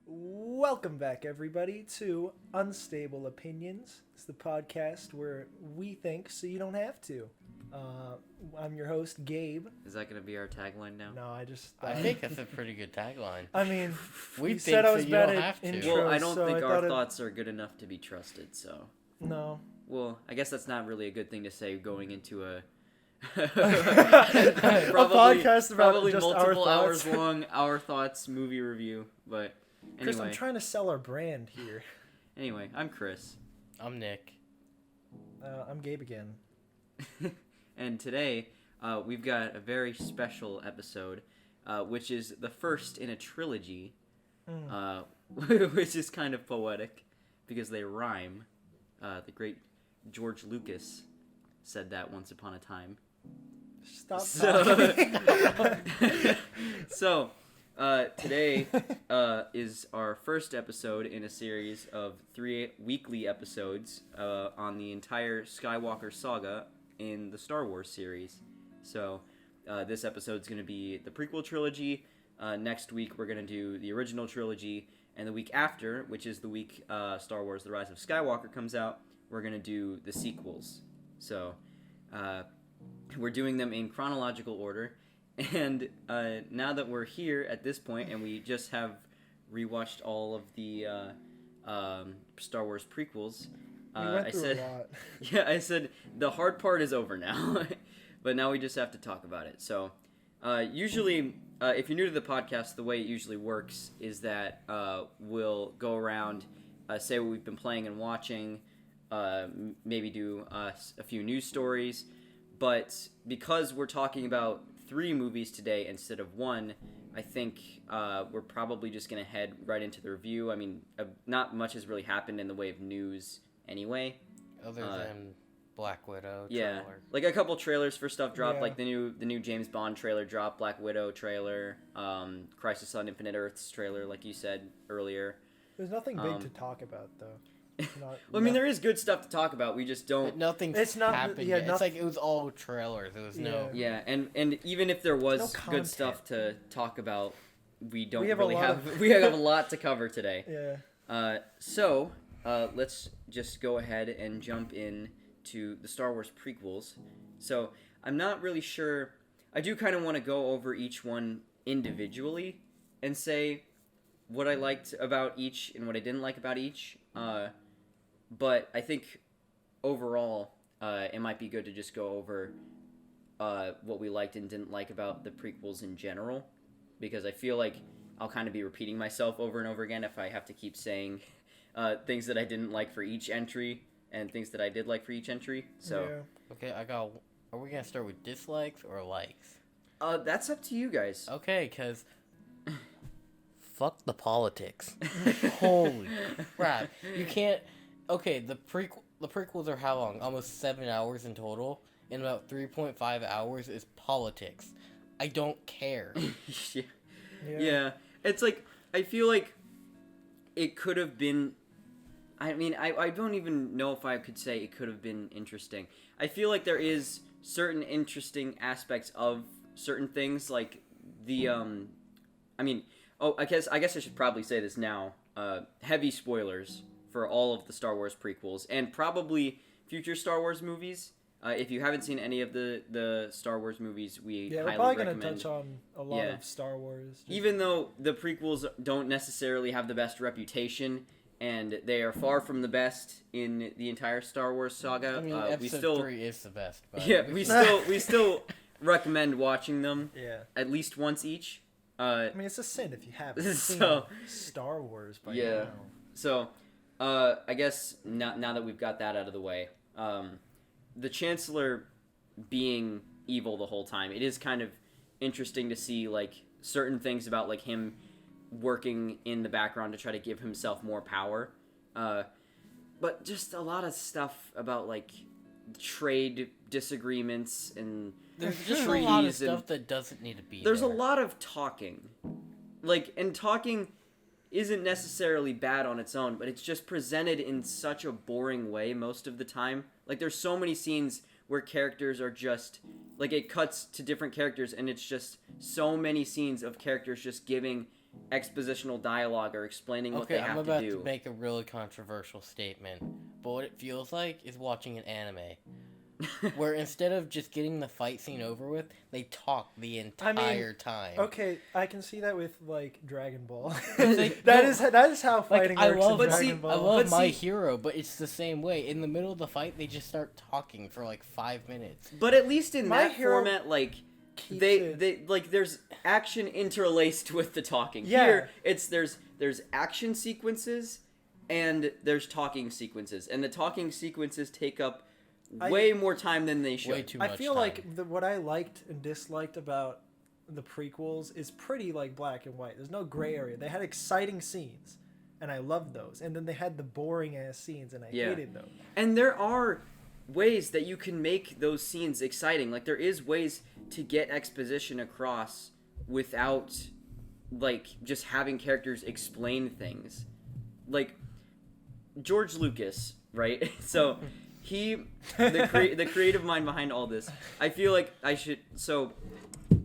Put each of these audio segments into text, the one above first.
Welcome back, everybody, to Unstable Opinions. It's the podcast where we think so you don't have to. I'm your host, Gabe. Is that going to be our tagline now? No, I think that's a pretty good tagline. I mean, we you think said I was so bad you don't at have to. intros, Well, I don't so think I our thought thoughts are good enough to be trusted, so... No. Well, I guess that's not really a good thing to say going into a... podcast about probably just multiple our hours thoughts. long Our Thoughts movie review, but Chris, anyway. I'm trying to sell our brand here. Anyway, I'm Chris. I'm Nick. I'm Gabe again. And today, we've got a very special episode, which is the first in a trilogy, which is kind of poetic, because they rhyme. The great George Lucas said that once upon a time. Stop talking. So, today is our first episode in a series of 3 weekly episodes on the entire Skywalker Saga in the Star Wars series. So, this episode's going to be the Prequel Trilogy. Next week, we're going to do the original trilogy. And the week after, which is the week Star Wars The Rise of Skywalker comes out, we're going to do the sequels. So, we're doing them in chronological order. And now that we're here at this point, and we just have rewatched all of the Star Wars prequels, I said, a lot. Yeah, I said the hard part is over now, but now we just have to talk about it. So, usually, if you're new to the podcast, the way it usually works is that we'll go around, say what we've been playing and watching, maybe do a few news stories. But because we're talking about 3 movies today instead of 1, I think we're probably just going to head right into the review. I mean, not much has really happened in the way of news anyway. Other than Black Widow yeah, trailer. like a couple trailers for stuff dropped, Yeah. like the new James Bond trailer dropped, Black Widow trailer, Crisis on Infinite Earths trailer, like you said earlier. There's nothing big to talk about, though. Well, I mean, there is good stuff to talk about. We just don't. But nothing's It's not- happened yeah, yet. not- It's like it was all trailers. It was no... Yeah, and even if there was No good content. stuff to talk about, we don't We have a really lot have. of- We have a lot to cover today. Yeah. So let's just go ahead and jump in to the Star Wars prequels. So I'm not really sure. I do kind of want to go over each one individually and say what I liked about each and what I didn't like about each. But I think overall, it might be good to just go over what we liked and didn't like about the prequels in general, because I feel like I'll kind of be repeating myself over and over again if I have to keep saying things that I didn't like for each entry and things that I did like for each entry. So, Okay, are we going to start with dislikes or likes? that's up to you guys. Okay, because... Fuck the politics. Holy crap. You can't... Okay, the prequels are how long? Almost 7 hours in total, and about 3.5 hours is politics. I don't care. Yeah. It's like, I feel like it could have been... I mean, I don't even know if I could say it could have been interesting. I feel like there is certain interesting aspects of certain things, like the... I mean... Oh, I guess I should probably say this now. Heavy spoilers for all of the Star Wars prequels, and probably future Star Wars movies. If you haven't seen any of the Star Wars movies, we Yeah, we're highly probably recommend. going to touch on a lot of Star Wars. Even though the prequels don't necessarily have the best reputation, and they are far from the best in the entire Star Wars saga, I mean, episode 3 is the best. But yeah, we still recommend watching them. Yeah. At least once each. I mean, it's a sin if you haven't seen Star Wars by now. So, I guess now that we've got that out of the way, the Chancellor being evil the whole time, it is kind of interesting to see, like, certain things about, like, him working in the background to try to give himself more power. But just a lot of stuff about, like, trade disagreements and there's just a lot of stuff that doesn't need to be There's there. a lot of talking. Like, and talking isn't necessarily bad on its own, but it's just presented in such a boring way most of the time. Like, there's so many scenes where characters are just like it cuts to different characters and it's just so many scenes of characters just giving expositional dialogue or explaining what they have to do. I'm about to make a really controversial statement, but what it feels like is watching an anime. Where instead of just getting the fight scene over with, they talk the entire time. Okay, I can see that with like Dragon Ball. Like, that is how fighting works in Dragon Ball. I love My Hero, but it's the same way. In the middle of the fight, they just start talking for like 5 minutes. But at least in My that Hero format, like they like there's action interlaced with the talking. Yeah. Here, it's there's action sequences and there's talking sequences, and the talking sequences take up way more time than they should. Way too much I feel time. like what I liked and disliked about the prequels is pretty like black and white. There's no gray area. They had exciting scenes, and I loved those. And then they had the boring ass scenes, and I hated those. And there are ways that you can make those scenes exciting. Like there is ways to get exposition across without like just having characters explain things. Like George Lucas, right? So the creative mind behind all this. I feel like I should. So,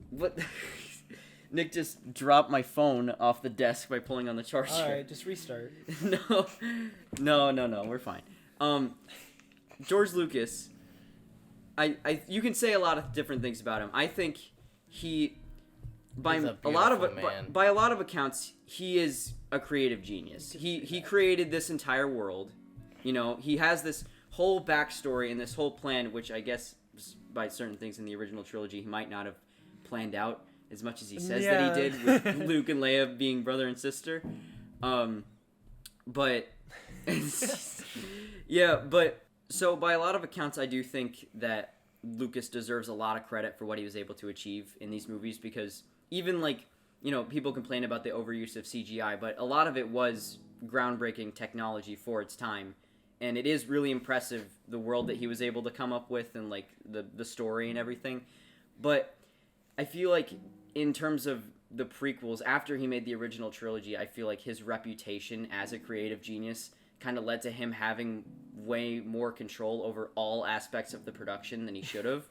what? Nick just dropped my phone off the desk by pulling on the charger. All right, just restart. No, we're fine. George Lucas. You can say a lot of different things about him. I think by a lot of accounts, he is a creative genius. He created this entire world. You know, he has this whole backstory and this whole plan, which I guess by certain things in the original trilogy he might not have planned out as much as he says that he did with Luke and Leia being brother and sister. But so by a lot of accounts, I do think that Lucas deserves a lot of credit for what he was able to achieve in these movies, because even like, you know, people complain about the overuse of CGI, but a lot of it was groundbreaking technology for its time. And it is really impressive, the world that he was able to come up with and, like, the story and everything. But I feel like in terms of the prequels, after he made the original trilogy, I feel like his reputation as a creative genius kind of led to him having way more control over all aspects of the production than he should have.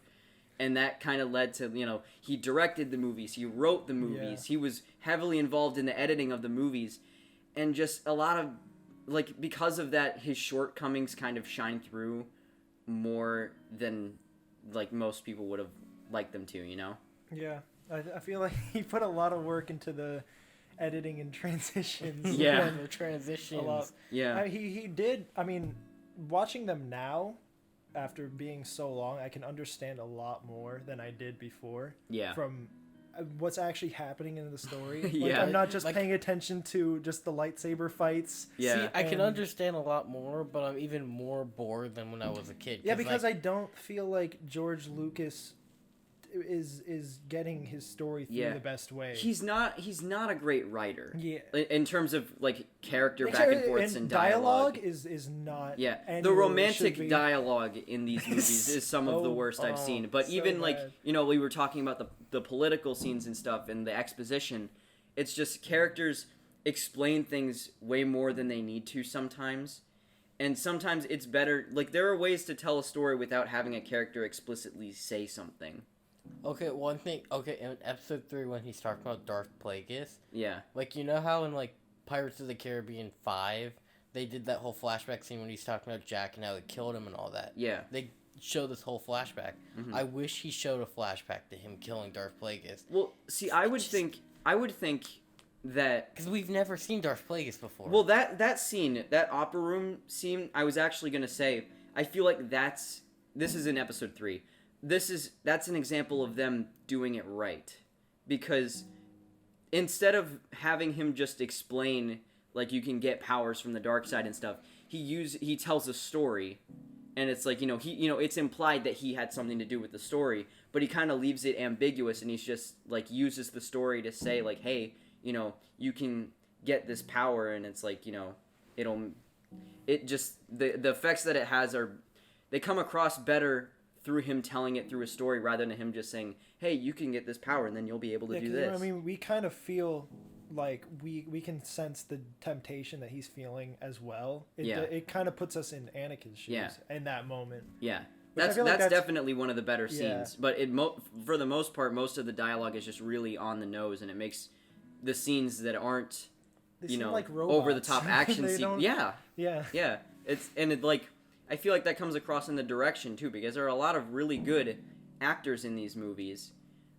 And that kind of led to, you know, he directed the movies, he wrote the movies, he was heavily involved in the editing of the movies, and just a lot of... Like, because of that, his shortcomings kind of shine through more than, like, most people would have liked them to, you know? Yeah. I feel like he put a lot of work into the editing and transitions. Yeah. The transitions. A lot. Yeah. He did. I mean, watching them now, after being so long, I can understand a lot more than I did before. Yeah. From what's actually happening in the story. Like, Yeah. I'm not just paying attention to just the lightsaber fights. Yeah. See, I can understand a lot more, but I'm even more bored than when I was a kid. Yeah, because I don't feel like George Lucas is getting his story through the best way. He's not a great writer. Yeah. In terms of, like, character back and forths and dialogue. is not. Yeah. The romantic dialogue in these movies is some of the worst I've seen. But so even, like, bad. you know, we were talking about the political scenes and stuff and the exposition. It's just characters explain things way more than they need to sometimes. And sometimes it's better... Like, there are ways to tell a story without having a character explicitly say something. Okay, one thing. Okay, in episode 3 when he's talking about Darth Plagueis. Yeah. Like, you know how in, like, Pirates of the Caribbean 5, they did that whole flashback scene when he's talking about Jack and how they killed him and all that? Yeah. They show this whole flashback. Mm-hmm. I wish he showed a flashback to him killing Darth Plagueis. Well, see, I would think that... Because we've never seen Darth Plagueis before. Well, that scene, that opera room scene, I was actually going to say, I feel like this is in episode 3. That's an example of them doing it right. Because instead of having him just explain, like, you can get powers from the dark side and stuff, he tells a story, and it's like, it's implied that he had something to do with the story, but he kind of leaves it ambiguous, and he's just, like, uses the story to say, like, hey, you can get this power, and it's like, the effects that it has they come across better through him telling it through a story rather than him just saying, hey, you can get this power and then you'll be able to do this. I mean, we kind of feel like we can sense the temptation that he's feeling as well. It kind of puts us in Anakin's shoes in that moment. Yeah. That's definitely one of the better Yeah. scenes. But for the most part, most of the dialogue is just really on the nose, and it makes the scenes that aren't, They seem like robots. over the top action They scenes. don't- Yeah, Yeah. yeah. I feel like that comes across in the direction too, because there are a lot of really good actors in these movies,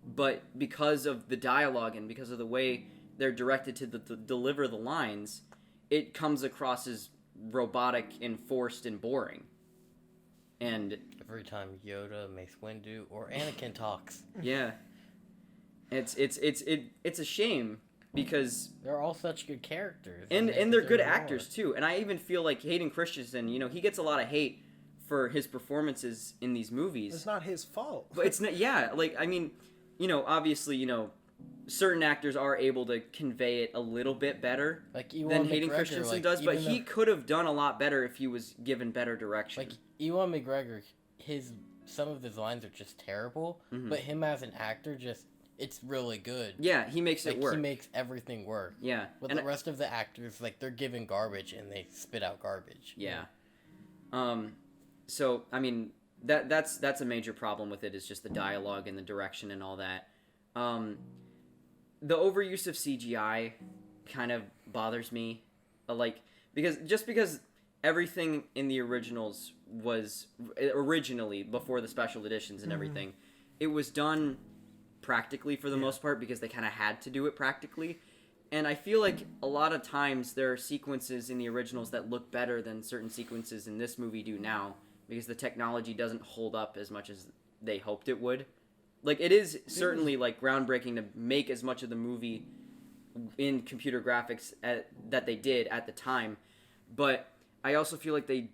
but because of the dialogue and because of the way they're directed to deliver the lines, it comes across as robotic and forced and boring. And Every time Yoda, Mace Windu, or Anakin talks. yeah, it's a shame because They're all such good characters. and they're good actors too. And I even feel like Hayden Christensen, he gets a lot of hate for his performances in these movies. It's not his fault. But it's not. Yeah, obviously, certain actors are able to convey it a little bit better like than Hayden Christensen does, but he could have done a lot better if he was given better direction. Like Ewan McGregor, some of his lines are just terrible, but him as an actor, it's really good. Yeah, he makes it work. He makes everything work. Yeah, But the rest of the actors, they're given garbage and they spit out garbage. Yeah. So I mean that's a major problem with it, is just the dialogue and the direction and all that. The overuse of CGI kind of bothers me, because everything in the originals was originally, before the special editions and everything, it was done practically for the most part, because they kind of had to do it practically. And I feel like a lot of times there are sequences in the originals that look better than certain sequences in this movie do now, because the technology doesn't hold up as much as they hoped it would. Like, it is certainly groundbreaking to make as much of the movie in computer graphics that they did at the time, but I also feel like they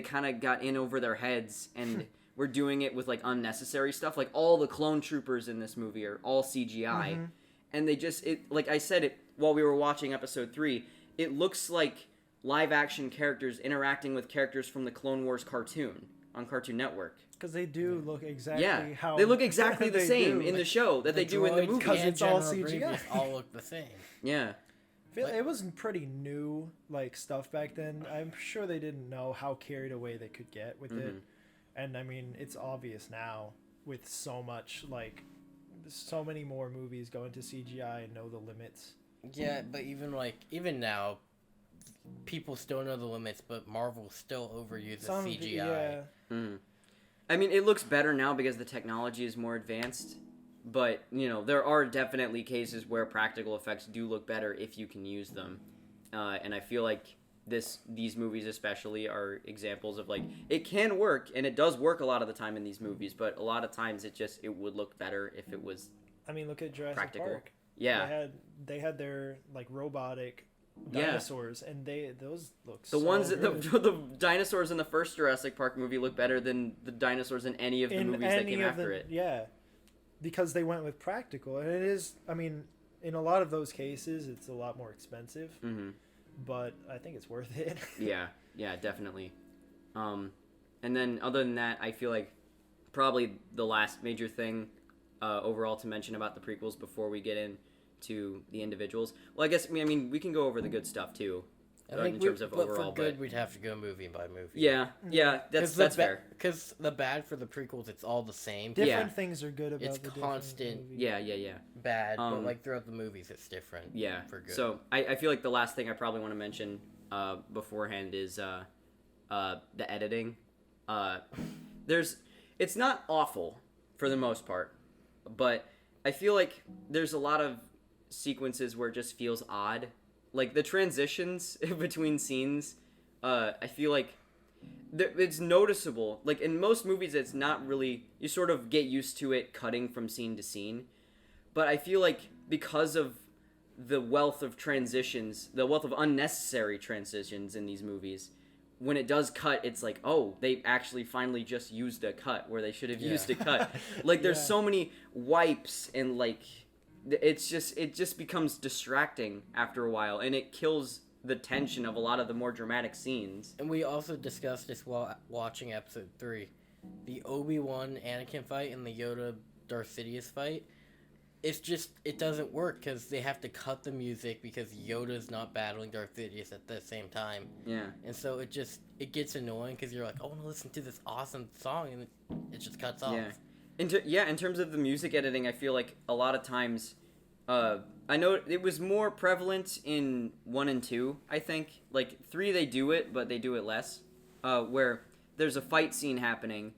kind of got in over their heads and were doing it with unnecessary stuff. Like, all the clone troopers in this movie are all CGI, and they just while we were watching episode 3, it looks like live action characters interacting with characters from the Clone Wars cartoon on Cartoon Network. Because they do look exactly how... They look exactly the same do. in the show that they do in the movie. Because it's all CGI. all look the same. Yeah. It was pretty new stuff back then. I'm sure they didn't know how carried away they could get with it. And I mean, it's obvious now with so much, so many more movies going to CGI and know the limits. Yeah, but even now, people still know the limits, but Marvel still overuses CGI. Yeah. I mean, it looks better now because the technology is more advanced, but, there are definitely cases where practical effects do look better if you can use them. And I feel like these movies especially are examples of, it can work, and it does work a lot of the time in these movies, but a lot of times it would look better if it was I mean, look at Jurassic practical. Park. Yeah. They had their, robotic dinosaurs, and those look the ones that the dinosaurs in the first Jurassic Park movie look better than the dinosaurs in any of the movies that came after it. Yeah, because they went with practical, and it is. I mean, in a lot of those cases, it's a lot more expensive, but I think it's worth it. yeah, definitely. And then other than that, I feel like probably the last major thing overall to mention about the prequels before we get into the individuals. Well, I guess we can go over the good stuff too. In terms of overall, but we'd have to go movie by movie. Yeah, that's fair. Because the bad for the prequels, it's all the same. Different things are good about it's the constant. Yeah. Bad, but throughout the movies, it's different. Yeah. For good. So I feel like the last thing I probably want to mention beforehand is the editing. It's not awful for the most part, but I feel like there's a lot of sequences where it just feels odd. Like, the transitions between scenes, I feel like it's noticeable. Like, in most movies, it's not really... You sort of get used to it cutting from scene to scene. But I feel like because of the wealth of transitions, the wealth of unnecessary transitions in these movies, when it does cut, it's like, oh, they actually finally just used a cut where they should have used a cut. Like, there's so many wipes and, it just becomes distracting after a while, and it kills the tension of a lot of the more dramatic scenes. And we also discussed this while watching episode 3. The Obi-Wan Anakin fight and the Yoda Darth Sidious fight. it doesn't work because they have to cut the music because Yoda's not battling Darth Sidious at the same time. Yeah. And so it gets annoying because you're like, I want to listen to this awesome song, and it just cuts off. Yeah. In terms of the music editing, I feel like a lot of times, I know it was more prevalent in 1 and 2, I think. Like, 3 they do it, but they do it less. Where there's a fight scene happening,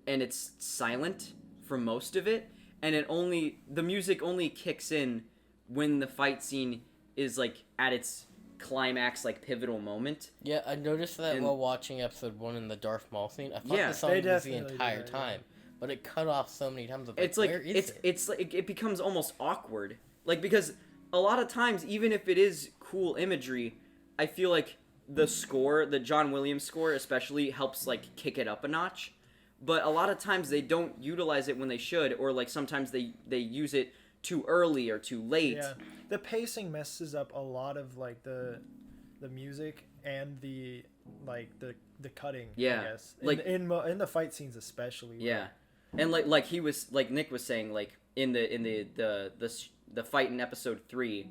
and it's silent for most of it, and the music only kicks in when the fight scene is, like, at its climax, like, pivotal moment. Yeah, I noticed that while watching episode 1 in the Darth Maul scene. I thought the song was the entire time, but it cut off so many times. It's like, it's like, it becomes almost awkward. Like, because a lot of times, even if it is cool imagery, I feel like the score, the John Williams score especially, helps, like, kick it up a notch. But a lot of times they don't utilize it when they should, or, like, sometimes they use it too early or too late. Yeah. The pacing messes up a lot of, like, the music and the cutting, I guess. Like, in the fight scenes especially. Yeah. And like Nick was saying, like, in the fight in episode 3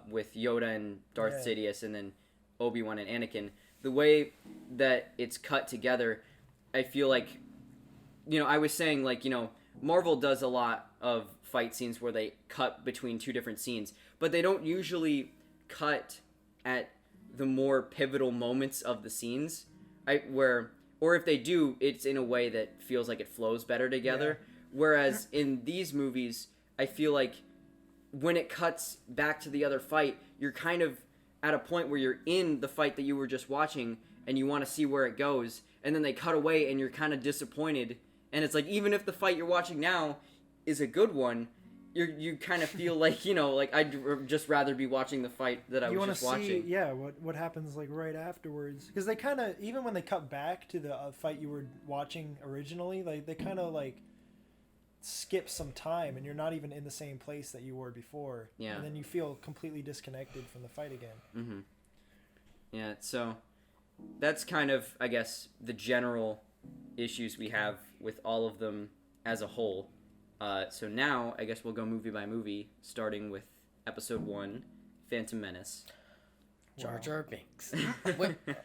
with Yoda and Darth Sidious, and then Obi-Wan and Anakin, the way that it's cut together, I feel like, I was saying, like, Marvel does a lot of fight scenes where they cut between two different scenes, but they don't usually cut at the more pivotal moments of the scenes, or if they do, it's in a way that feels like it flows better together. Yeah. Whereas in these movies, I feel like when it cuts back to the other fight, you're kind of at a point where you're in the fight that you were just watching and you want to see where it goes, and then they cut away and you're kind of disappointed. And it's like, even if the fight you're watching now is a good one, you kind of feel like, like, I'd just rather be watching the fight that I was just watching. Yeah, what happens, like, right afterwards. Because they kind of, even when they cut back to the fight you were watching originally, like, they kind of, like, skip some time, and you're not even in the same place that you were before. Yeah. And then you feel completely disconnected from the fight again. Mm-hmm. Yeah, so that's kind of, I guess, the general issues we have with all of them as a whole. So now, I guess we'll go movie by movie, starting with episode 1, Phantom Menace. Jar Jar Binks.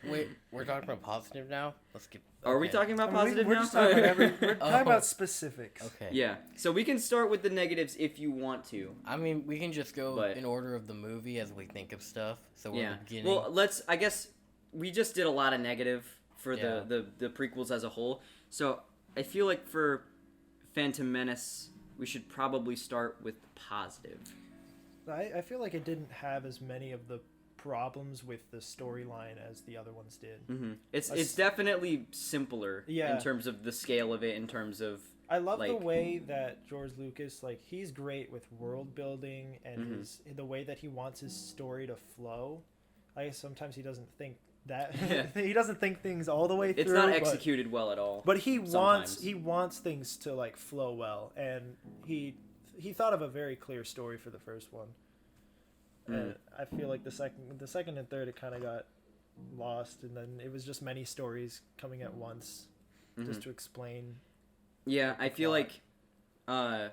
wait, we're talking about positive now? Let's get. Okay. Are we talking about positive we're now? Just talking about we're talking about specifics. Okay. Yeah, so we can start with the negatives if you want to. I mean, we can just go in order of the movie as we think of stuff. So we're beginning. Well, I guess we just did a lot of negative for the prequels as a whole. So I feel like for Phantom Menace, we should probably start with positive. I feel like it didn't have as many of the problems with the storyline as the other ones did. Mm-hmm. It's definitely simpler in terms of the scale of it, in terms of... I love the way that George Lucas, like, he's great with world building and the way that he wants his story to flow. I guess sometimes he doesn't think that he doesn't think things all the way through. It's not executed well at all. But he wants things to, like, flow well, and he thought of a very clear story for the first one. And I feel like the second and third, it kind of got lost, and then it was just many stories coming at once, just to explain. Yeah, I feel like the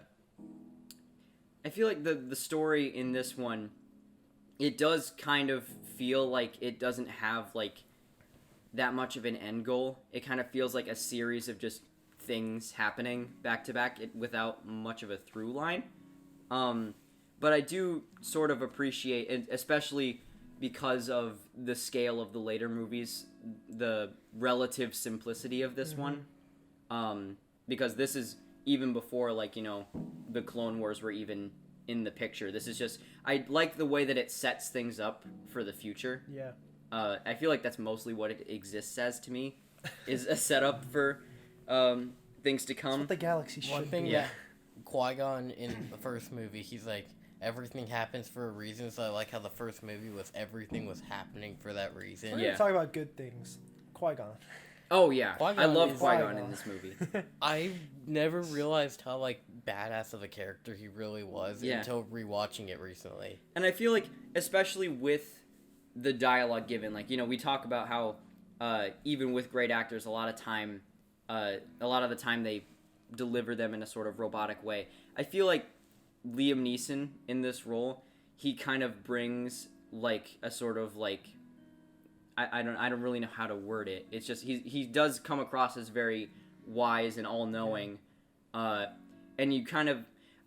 story in this one, it does kind of feel like it doesn't have, like, that much of an end goal. It kind of feels like a series of just things happening back to back without much of a through line. But I do sort of appreciate, and especially because of the scale of the later movies, the relative simplicity of this one. Because this is even before, like, the Clone Wars were even in the picture. This is just, I like the way that it sets things up for the future. Yeah. I feel like that's mostly what it exists as to me, is a setup for things to come. That's what the galaxy should One thing be. that Qui-Gon in the first movie, he's like, everything happens for a reason, so I like how the first movie was everything was happening for that reason. We're gonna talk about good things. Qui-Gon. Oh, yeah. Qui-Gon I love is Qui-Gon in this movie. I never realized how, like, badass of a character he really was until rewatching it recently. And I feel like, especially with the dialogue given, like, we talk about how even with great actors, a lot of the time they deliver them in a sort of robotic way. I feel like Liam Neeson in this role, he kind of brings like a sort of like I don't really know how to word it. It's just he does come across as very wise and all-knowing, and you kind of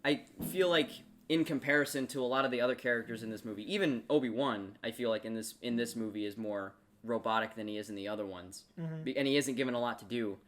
I feel like in comparison to a lot of the other characters in this movie, even Obi-Wan, I feel like in this movie is more robotic than he is in the other ones, and he isn't given a lot to do.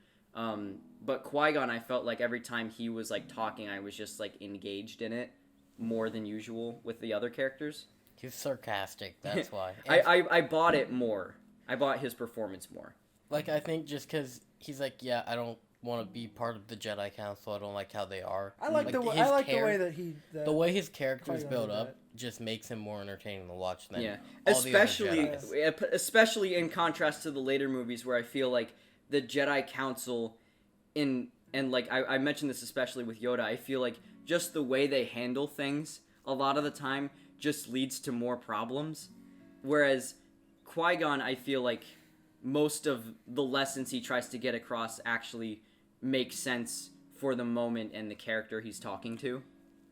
But Qui-Gon, I felt like every time he was like talking, I was just like engaged in it more than usual with the other characters. He's sarcastic, that's why. I bought it more. I bought his performance more. Like, I think just because he's like, yeah, I don't want to be part of the Jedi Council. I don't like how they are. I like the way that he... the way his character is built up just makes him more entertaining to watch than all the other Jedis. Especially in contrast to the later movies where I feel like the Jedi Council and like I mentioned this especially with Yoda, I feel like just the way they handle things a lot of the time just leads to more problems. Whereas Qui-Gon, I feel like most of the lessons he tries to get across actually make sense for the moment and the character he's talking to.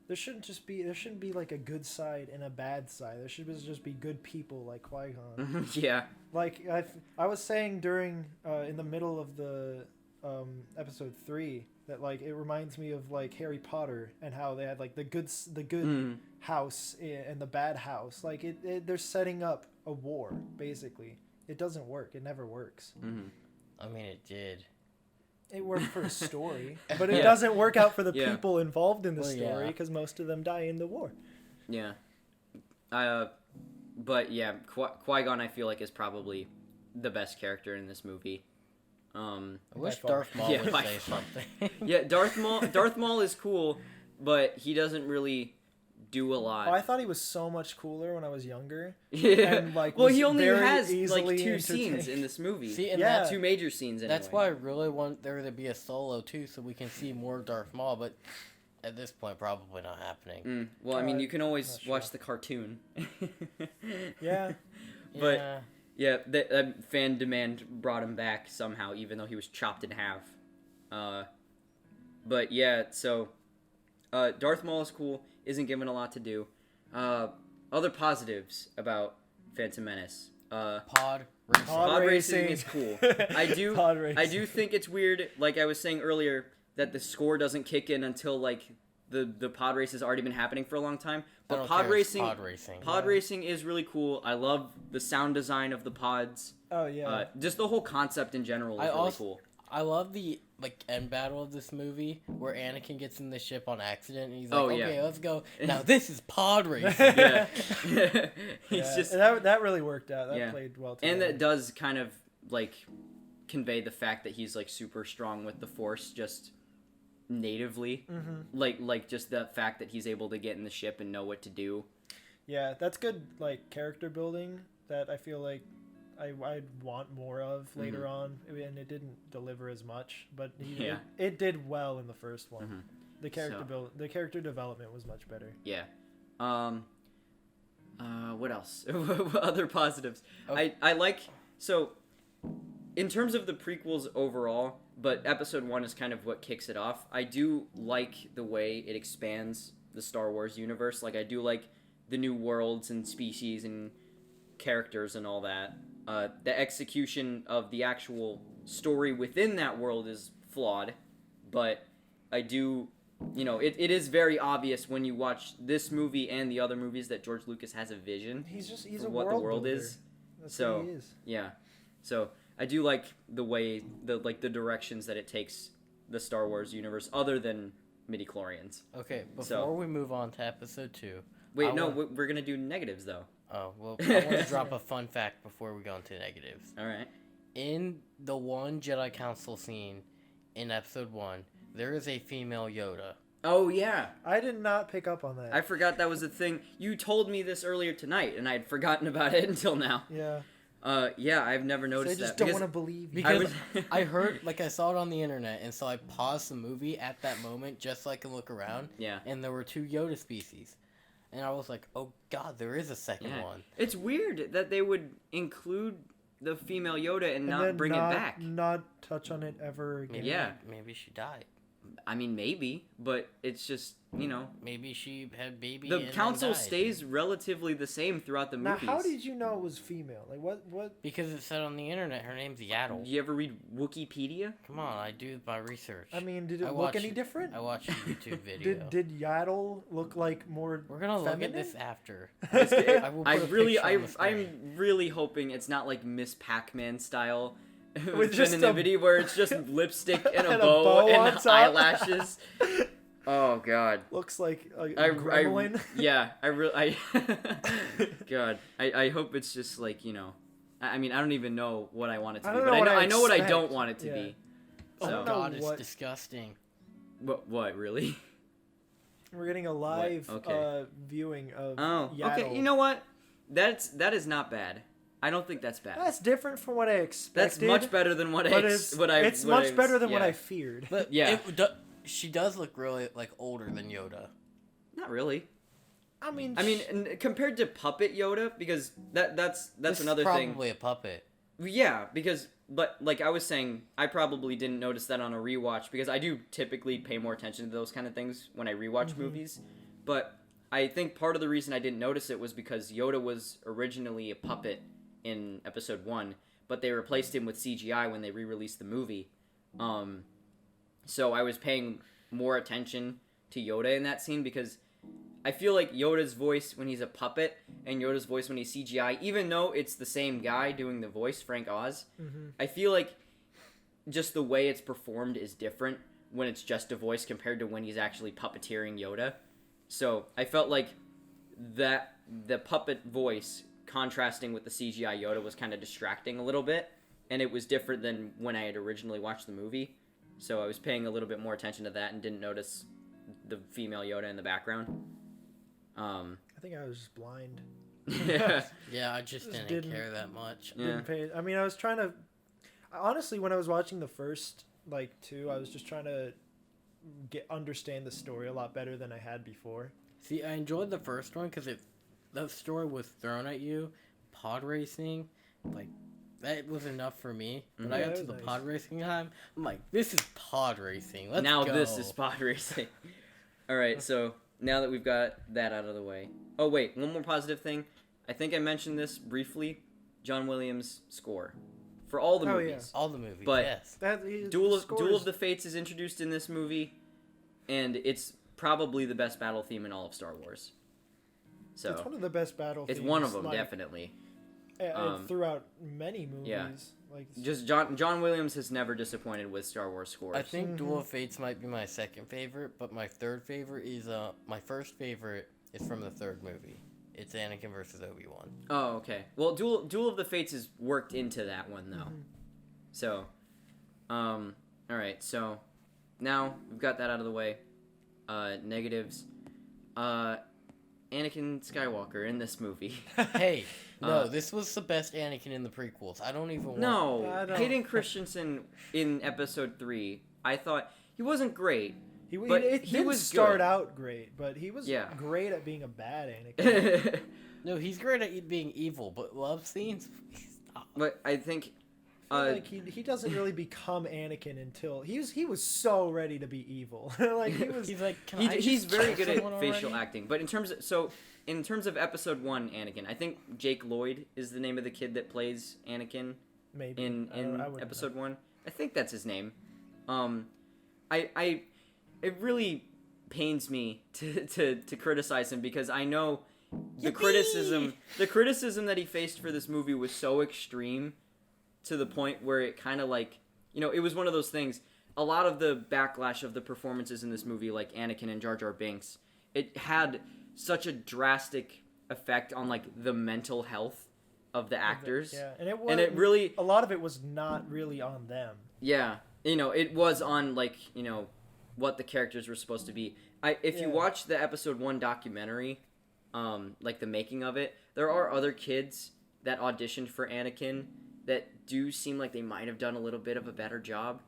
There shouldn't be like a good side and a bad side. There should just be good people like Qui-Gon. Yeah. Like I was saying during in the middle of the episode 3 that like it reminds me of like Harry Potter and how they had like the good house and the bad house. Like they're setting up a war basically. It doesn't work. It never works. I mean, it did. It worked for a story, but it doesn't work out for the people involved in the story because most of them die in the war. Yeah. But yeah, Qui-Gon I feel like is probably the best character in this movie. I wish Darth Maul would say something. Yeah, Darth Maul is cool, but he doesn't really do a lot. Oh, I thought he was so much cooler when I was younger. Yeah. And, like, well, he only has like easily 2 scenes in this movie. See, and that's 2 major scenes anyway. That's why I really want there to be a solo too, so we can see more Darth Maul. But at this point, probably not happening. Well, I mean, you can always watch the cartoon. Yeah. But yeah, the fan demand brought him back somehow, even though he was chopped in half. But yeah, so Darth Maul is cool. Isn't given a lot to do. Other positives about Phantom Menace. Pod racing is cool. I do think it's weird, like I was saying earlier, that the score doesn't kick in until like the pod race has already been happening for a long time. But pod racing is really cool. I love the sound design of the pods. Oh yeah. Just the whole concept in general is really cool. I love the end battle of this movie where Anakin gets in the ship on accident and he's like, okay, let's go. Now this is pod racing. Yeah. Just that really worked out. That played well together. And that does kind of like convey the fact that he's like super strong with the Force just natively. Like just the fact that he's able to get in the ship and know what to do. Yeah, that's good like character building that I feel like I'd want more of later on, and it didn't deliver as much, but it did well in the first one. The the character development was much better. Yeah. What else? Other positives. Okay. I like, so in terms of the prequels overall, but episode 1 is kind of what kicks it off. I do like the way it expands the Star Wars universe. Like I do like the new worlds and species and characters and all that. The execution of the actual story within that world is flawed, but I do, it is very obvious when you watch this movie and the other movies that George Lucas has a vision. He's of what the world is. That's what he is. Yeah. So I do like the way the directions that it takes the Star Wars universe, other than midichlorians. Okay, before we move on to episode 2. Wait, we're gonna do negatives though. Oh, well, I want to drop a fun fact before we go into negatives. All right. In the one Jedi Council scene in episode 1, there is a female Yoda. Oh, yeah. I did not pick up on that. I forgot that was a thing. You told me this earlier tonight, and I had forgotten about it until now. Yeah. Yeah, I've never noticed that. I just don't want to believe you. Because I heard, I saw it on the internet, and so I paused the movie at that moment just so I could look around. Yeah. And there were 2 Yoda species. And I was like, oh god, there is a second one. It's weird that they would include the female Yoda and not bring it back. Not touch on it ever again. Maybe she died. I mean, maybe, but it's just, you know. Maybe she had baby. The and council then died. stays relatively the same throughout the Now, movies. how did you know it was female? Like, what? Because it said on the internet her name's Yaddle. Do you ever read Wikipedia? Come on, I do my research. I mean, did it I look watch- any different? I watched a YouTube video. Did Yaddle look like more? We're gonna look feminine? at this after. I will put a really, picture on the screen. I'm really hoping it's not like Miss Pac-Man style With just femininity where it's just lipstick and a and a bow bow on and top. eyelashes. Oh God. Looks like a I gremlin. yeah, God, I hope it's just like, you know, I mean, I don't even know what I want it to I be, don't but know what I I know what I expect. don't want it to Yeah. be. Oh So, God, it's what- disgusting. what really? We're getting a live Okay. viewing of Oh, Yaddle. okay. You know what? That is not bad. I don't think that's bad. That's different from what I expected. That's much better than what but I it's what much I better than what yeah. I feared. But Yeah. she does look really like older than Yoda. Not really. I mean, Compared to Puppet Yoda, because that's This another is thing. probably a puppet. Yeah, because but like I was saying, I probably didn't notice that on a rewatch because I do typically pay more attention to those kind of things when I rewatch movies. But I think part of the reason I didn't notice it was because Yoda was originally a puppet in Episode 1, but they replaced him with CGI when they re-released the movie. So I was paying more attention to Yoda in that scene because I feel like Yoda's voice when he's a puppet and Yoda's voice when he's CGI, even though it's the same guy doing the voice, Frank Oz, I feel like just the way it's performed is different when it's just a voice compared to when he's actually puppeteering Yoda. So I felt like that the puppet voice contrasting with the CGI Yoda was kind of distracting a little bit, and it was different than when I had originally watched the movie. So I was paying a little bit more attention to that and didn't notice the female Yoda in the background. I think I was just blind. Yeah. Yeah, I just didn't care that much. Yeah. Didn't pay. I mean, I was trying to. Honestly, when I was watching the first two, I was just trying to understand the story a lot better than I had before. See, I enjoyed the first one because the story was thrown at you, pod racing, like that was enough for me. When I Yeah, got that to the was pod nice. racing time, I'm like, this is pod racing. Let's Now go. this is pod racing. All right, so now that we've got that out of the way. Oh wait, one more positive thing. I think I mentioned this briefly. John Williams' score for all the Oh, movies. all the movies. But- yes, Duel of the Fates is introduced in this movie, and it's probably the best battle theme in all of Star Wars. So It's one of the best battle. it's themes, one of them, like, definitely. throughout many movies. yeah. Like Just John Williams has never disappointed with Star Wars scores. I think Duel of Fates might be my second favorite, but my third favorite is my first favorite is from the third movie. It's Anakin versus Obi-Wan. Oh, okay. Well, Duel of the Fates is worked into that one though. So, all right. So now we've got that out of the way. Negatives. Anakin Skywalker in this movie. Hey, no, Uh, this was the best Anakin in the prequels. I don't even want... No, I don't- Hayden Christensen in Episode 3. I thought he wasn't great. But it he didn't was start good. out great, but he was Yeah. great at being a bad Anakin. No, he's great at being evil, but love scenes? Stop. But I think I feel like he doesn't really become Anakin until he was so ready to be evil. Like he was. He's like, can he's very good at someone facial already? acting. But in terms of Episode 1 Anakin, I think Jake Lloyd is the name of the kid that plays Anakin Maybe in I wouldn't Episode know. 1. I think that's his name. It really pains me to criticize him because I know the criticism that he faced for this movie was so extreme to the point where it kind of like, you know, it was one of those things. A lot of the backlash of the performances in this movie, like Anakin and Jar Jar Binks, it had such a drastic effect on like the mental health of the actors. Yeah, and it really, a lot of it was not really on them. yeah, you know, it was on like, you know, what the characters were supposed to be. If you Yeah. watch the Episode 1 documentary, like the making of it, there are other kids that auditioned for Anakin that do seem like they might have done a little bit of a better job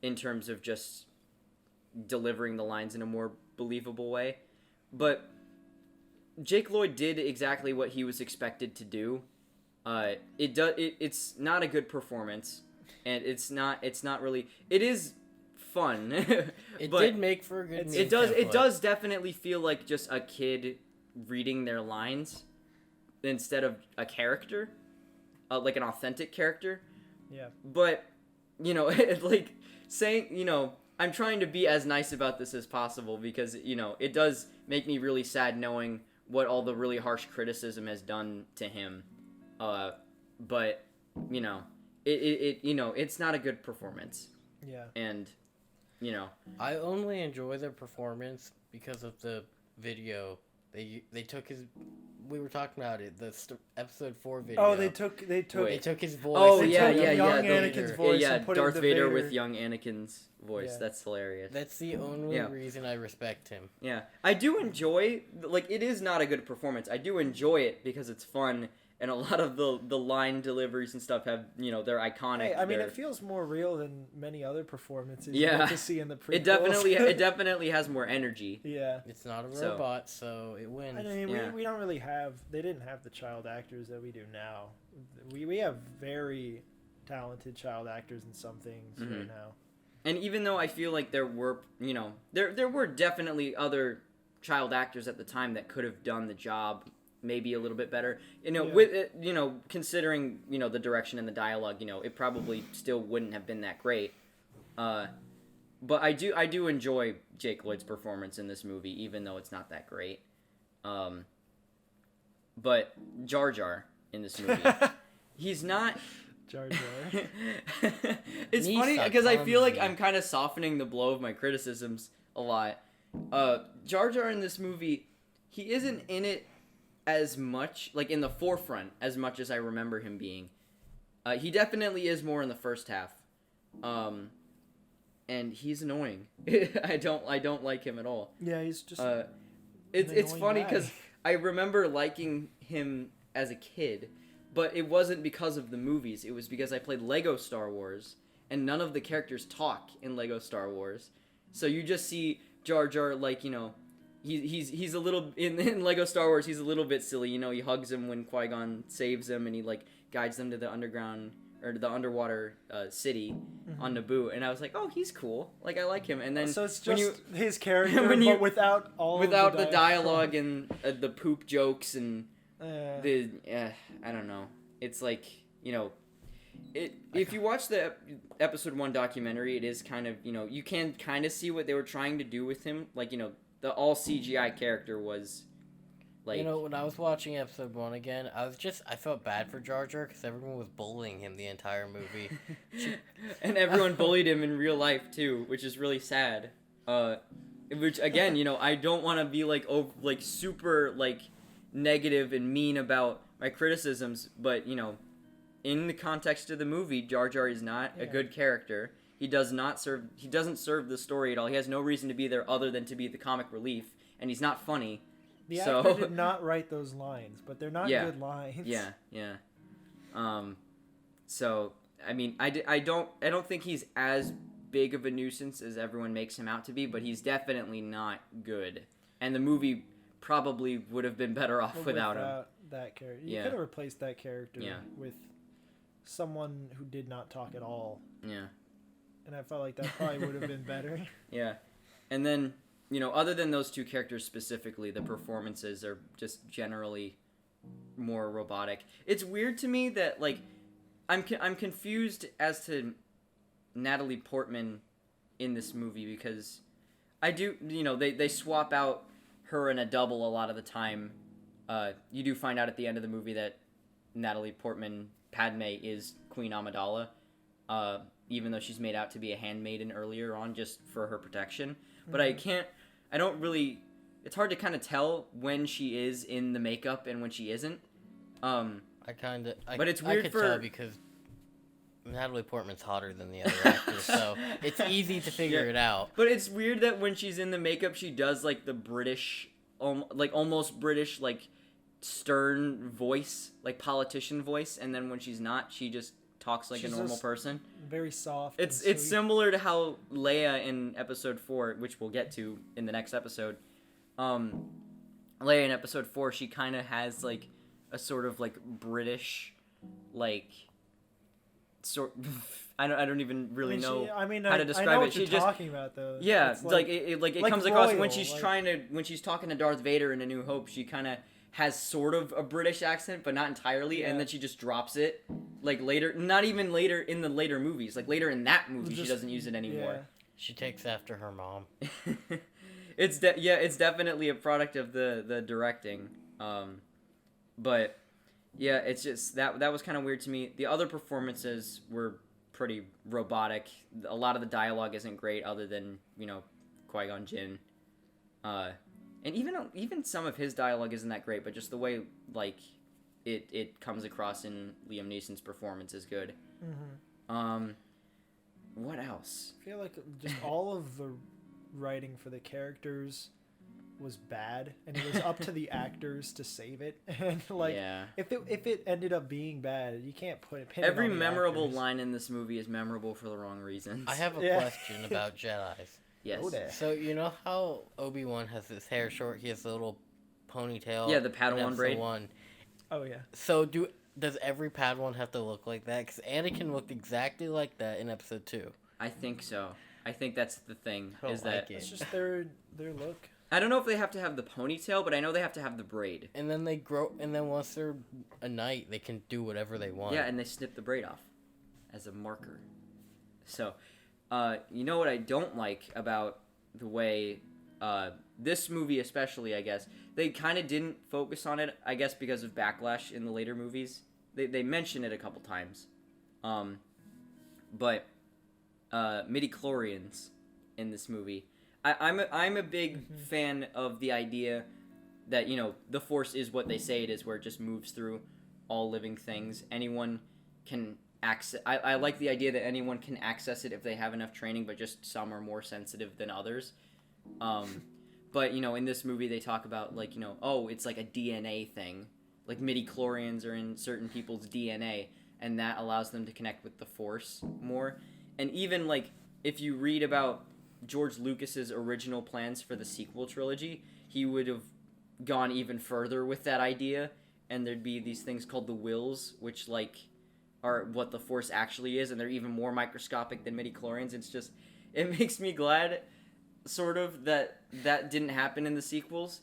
in terms of just delivering the lines in a more believable way. But Jake Lloyd did exactly what he was expected to do. It's not a good performance, and it's not really. It is fun. It but did make for a good. It does definitely feel like just a kid reading their lines instead of a character, like an authentic character. Yeah. But like saying, I'm trying to be as nice about this as possible because it does make me really sad knowing what all the really harsh criticism has done to him. But it's not a good performance. Yeah. And I only enjoy the performance because of the video. They took his. We were talking about it. The episode 4 video. Oh, they took his voice. Oh, They yeah, took yeah, young yeah. Anakin's voice and put it Darth into Vader with young Anakin's voice. Yeah. That's hilarious. That's the only reason I respect him. Yeah, I do enjoy. It is not a good performance. I do enjoy it because it's fun, and a lot of the line deliveries and stuff have they're iconic. Hey, I mean, it feels more real than many other performances you Yeah. get to see in the prequels. It definitely has more energy. Yeah. It's not a robot, so it wins. I mean, Yeah. we don't really have. They didn't have the child actors that we do now. We have very talented child actors in some things right now. And even though I feel like there were there were definitely other child actors at the time that could have done the job maybe a little bit better. With it, considering the direction and the dialogue, it probably still wouldn't have been that great. But I do enjoy Jake Lloyd's performance in this movie, even though it's not that great. But Jar Jar in this movie, he's not. Jar Jar. It's funny because I feel like I'm kind of softening the blow of my criticisms a lot. Jar Jar in this movie, he isn't in it as much, like in the forefront, as much as I remember him being. He definitely is more in the first half. And he's annoying. I don't like him at all. Yeah, he's just. It's funny guy. because I remember liking him as a kid, but it wasn't because of the movies. It was because I played Lego Star Wars, and none of the characters talk in Lego Star Wars. So you just see Jar Jar like he's a little in Lego Star Wars. He's a little bit silly. He hugs him when Qui-Gon saves him, and he like guides them to the underground or the underwater city on Naboo. And I was like, oh, he's cool. Like I like him. And then so it's just his character, but without the dialogue and the poop jokes and I don't know. It's like if you watch the episode 1 documentary, it is kind of you can kind of see what they were trying to do with him. Like the all CGI character was like when I was watching episode 1 again, I felt bad for Jar Jar because everyone was bullying him the entire movie. And everyone bullied him in real life too, which is really sad. Which again, I don't want to be like super like negative and mean about my criticisms, but in the context of the movie, Jar Jar is not a good character. He doesn't serve the story at all. He has no reason to be there other than to be the comic relief, and he's not funny. The actor did not write those lines, but they're not good lines. Yeah. So I mean, I don't think he's as big of a nuisance as everyone makes him out to be, but he's definitely not good. And the movie probably would have been better off without him. That character, you could have replaced that character with someone who did not talk at all. Yeah. And I felt like that probably would have been better. Yeah. And then, other than those two characters specifically, the performances are just generally more robotic. It's weird to me that, like, I'm confused as to Natalie Portman in this movie because I do, they swap out her and a double a lot of the time. You do find out at the end of the movie that Natalie Portman, Padme, is Queen Amidala, even though she's made out to be a handmaiden earlier on just for her protection. But it's hard to kind of tell when she is in the makeup and when she isn't. But it's weird I could tell because Natalie Portman's hotter than the other actors, so it's easy to figure it out. But it's weird that when she's in the makeup, she does like the British, like almost British, like stern voice, like politician voice, and then when she's not, she just talks like a normal person. Very soft. It's similar to how Leia in episode 4, which we'll get to in the next episode. Leia in episode 4, she kind of has like a sort of like British, like I don't even really know how to describe I know it. what She you're just talking about though. yeah, It's it like comes across when royal, she's like- when she's talking to Darth Vader in A New Hope. She kind of has sort of a British accent, but not entirely, and then she just drops it like later. Not even later in the later movies. Like later in that movie, she doesn't use it anymore. She takes after her mom. It's definitely a product of the directing. But yeah, it's just that was kind of weird to me. The other performances were pretty robotic. A lot of the dialogue isn't great, other than Qui-Gon Jinn. And even some of his dialogue isn't that great, but just the way like it comes across in Liam Neeson's performance is good. Mm-hmm. What else? I feel like just all of the writing for the characters was bad, and it was up to the actors to save it. And like, if it ended up being bad, you can't pin every it on the memorable actors. line in this movie is memorable for the wrong reasons. I have a question about Jedis. Yes. So you know how Obi-Wan has his hair short? He has a little ponytail. Yeah, the Padawan braid. Oh yeah. So does every Padawan have to look like that? Because Anakin looked exactly like that in Episode 2. I think so. I think that's the thing. I don't Is that like it. It's just their look. I don't know if they have to have the ponytail, but I know they have to have the braid. And then they grow. And then once they're a knight, they can do whatever they want. Yeah, and they snip the braid off as a marker. So, you know what I don't like about the way this movie, especially, I guess they kind of didn't focus on it. I guess because of backlash in the later movies, they mention it a couple times, but midi-chlorians in this movie. I'm a big fan of the idea that the Force is what they say it is, where it just moves through all living things. Anyone can access. I like the idea that anyone can access it if they have enough training, but just some are more sensitive than others. But in this movie they talk about like it's like a DNA thing. Like midi-chlorians are in certain people's DNA, and that allows them to connect with the Force more. And even like if you read about George Lucas's original plans for the sequel trilogy, he would have gone even further with that idea, and there'd be these things called the wills, which like are what the Force actually is, and they're even more microscopic than midi-chlorians. It makes me glad sort of that didn't happen in the sequels.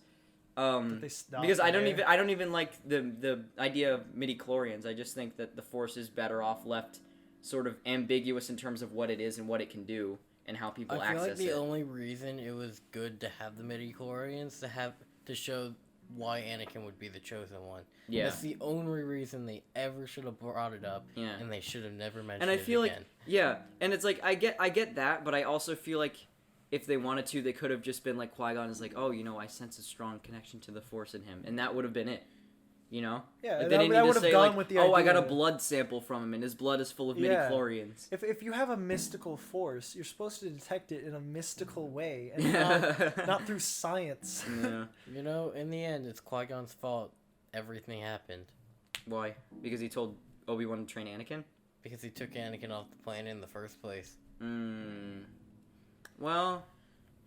Because I don't even like the idea of midi-chlorians. I just think that the Force is better off left sort of ambiguous in terms of what it is and what it can do and how people access it. I feel like the only reason it was good to have the midi-chlorians to show why Anakin would be the chosen one. Yeah. That's the only reason they ever should have brought it up. Yeah. And they should have never mentioned it. And I feel again. and it's like I get that, but I also feel like if they wanted to, they could have just been like Qui-Gon is like, oh, I sense a strong connection to the Force in him, and that would have been it. Yeah, like that would have gone with the idea. I got a blood sample from him, and his blood is full of midi-chlorians. If you have a mystical force, you're supposed to detect it in a mystical way, and not through science. Yeah. In the end, it's Qui-Gon's fault. Everything happened. Why? Because he told Obi-Wan to train Anakin? Because he took Anakin off the planet in the first place. Well,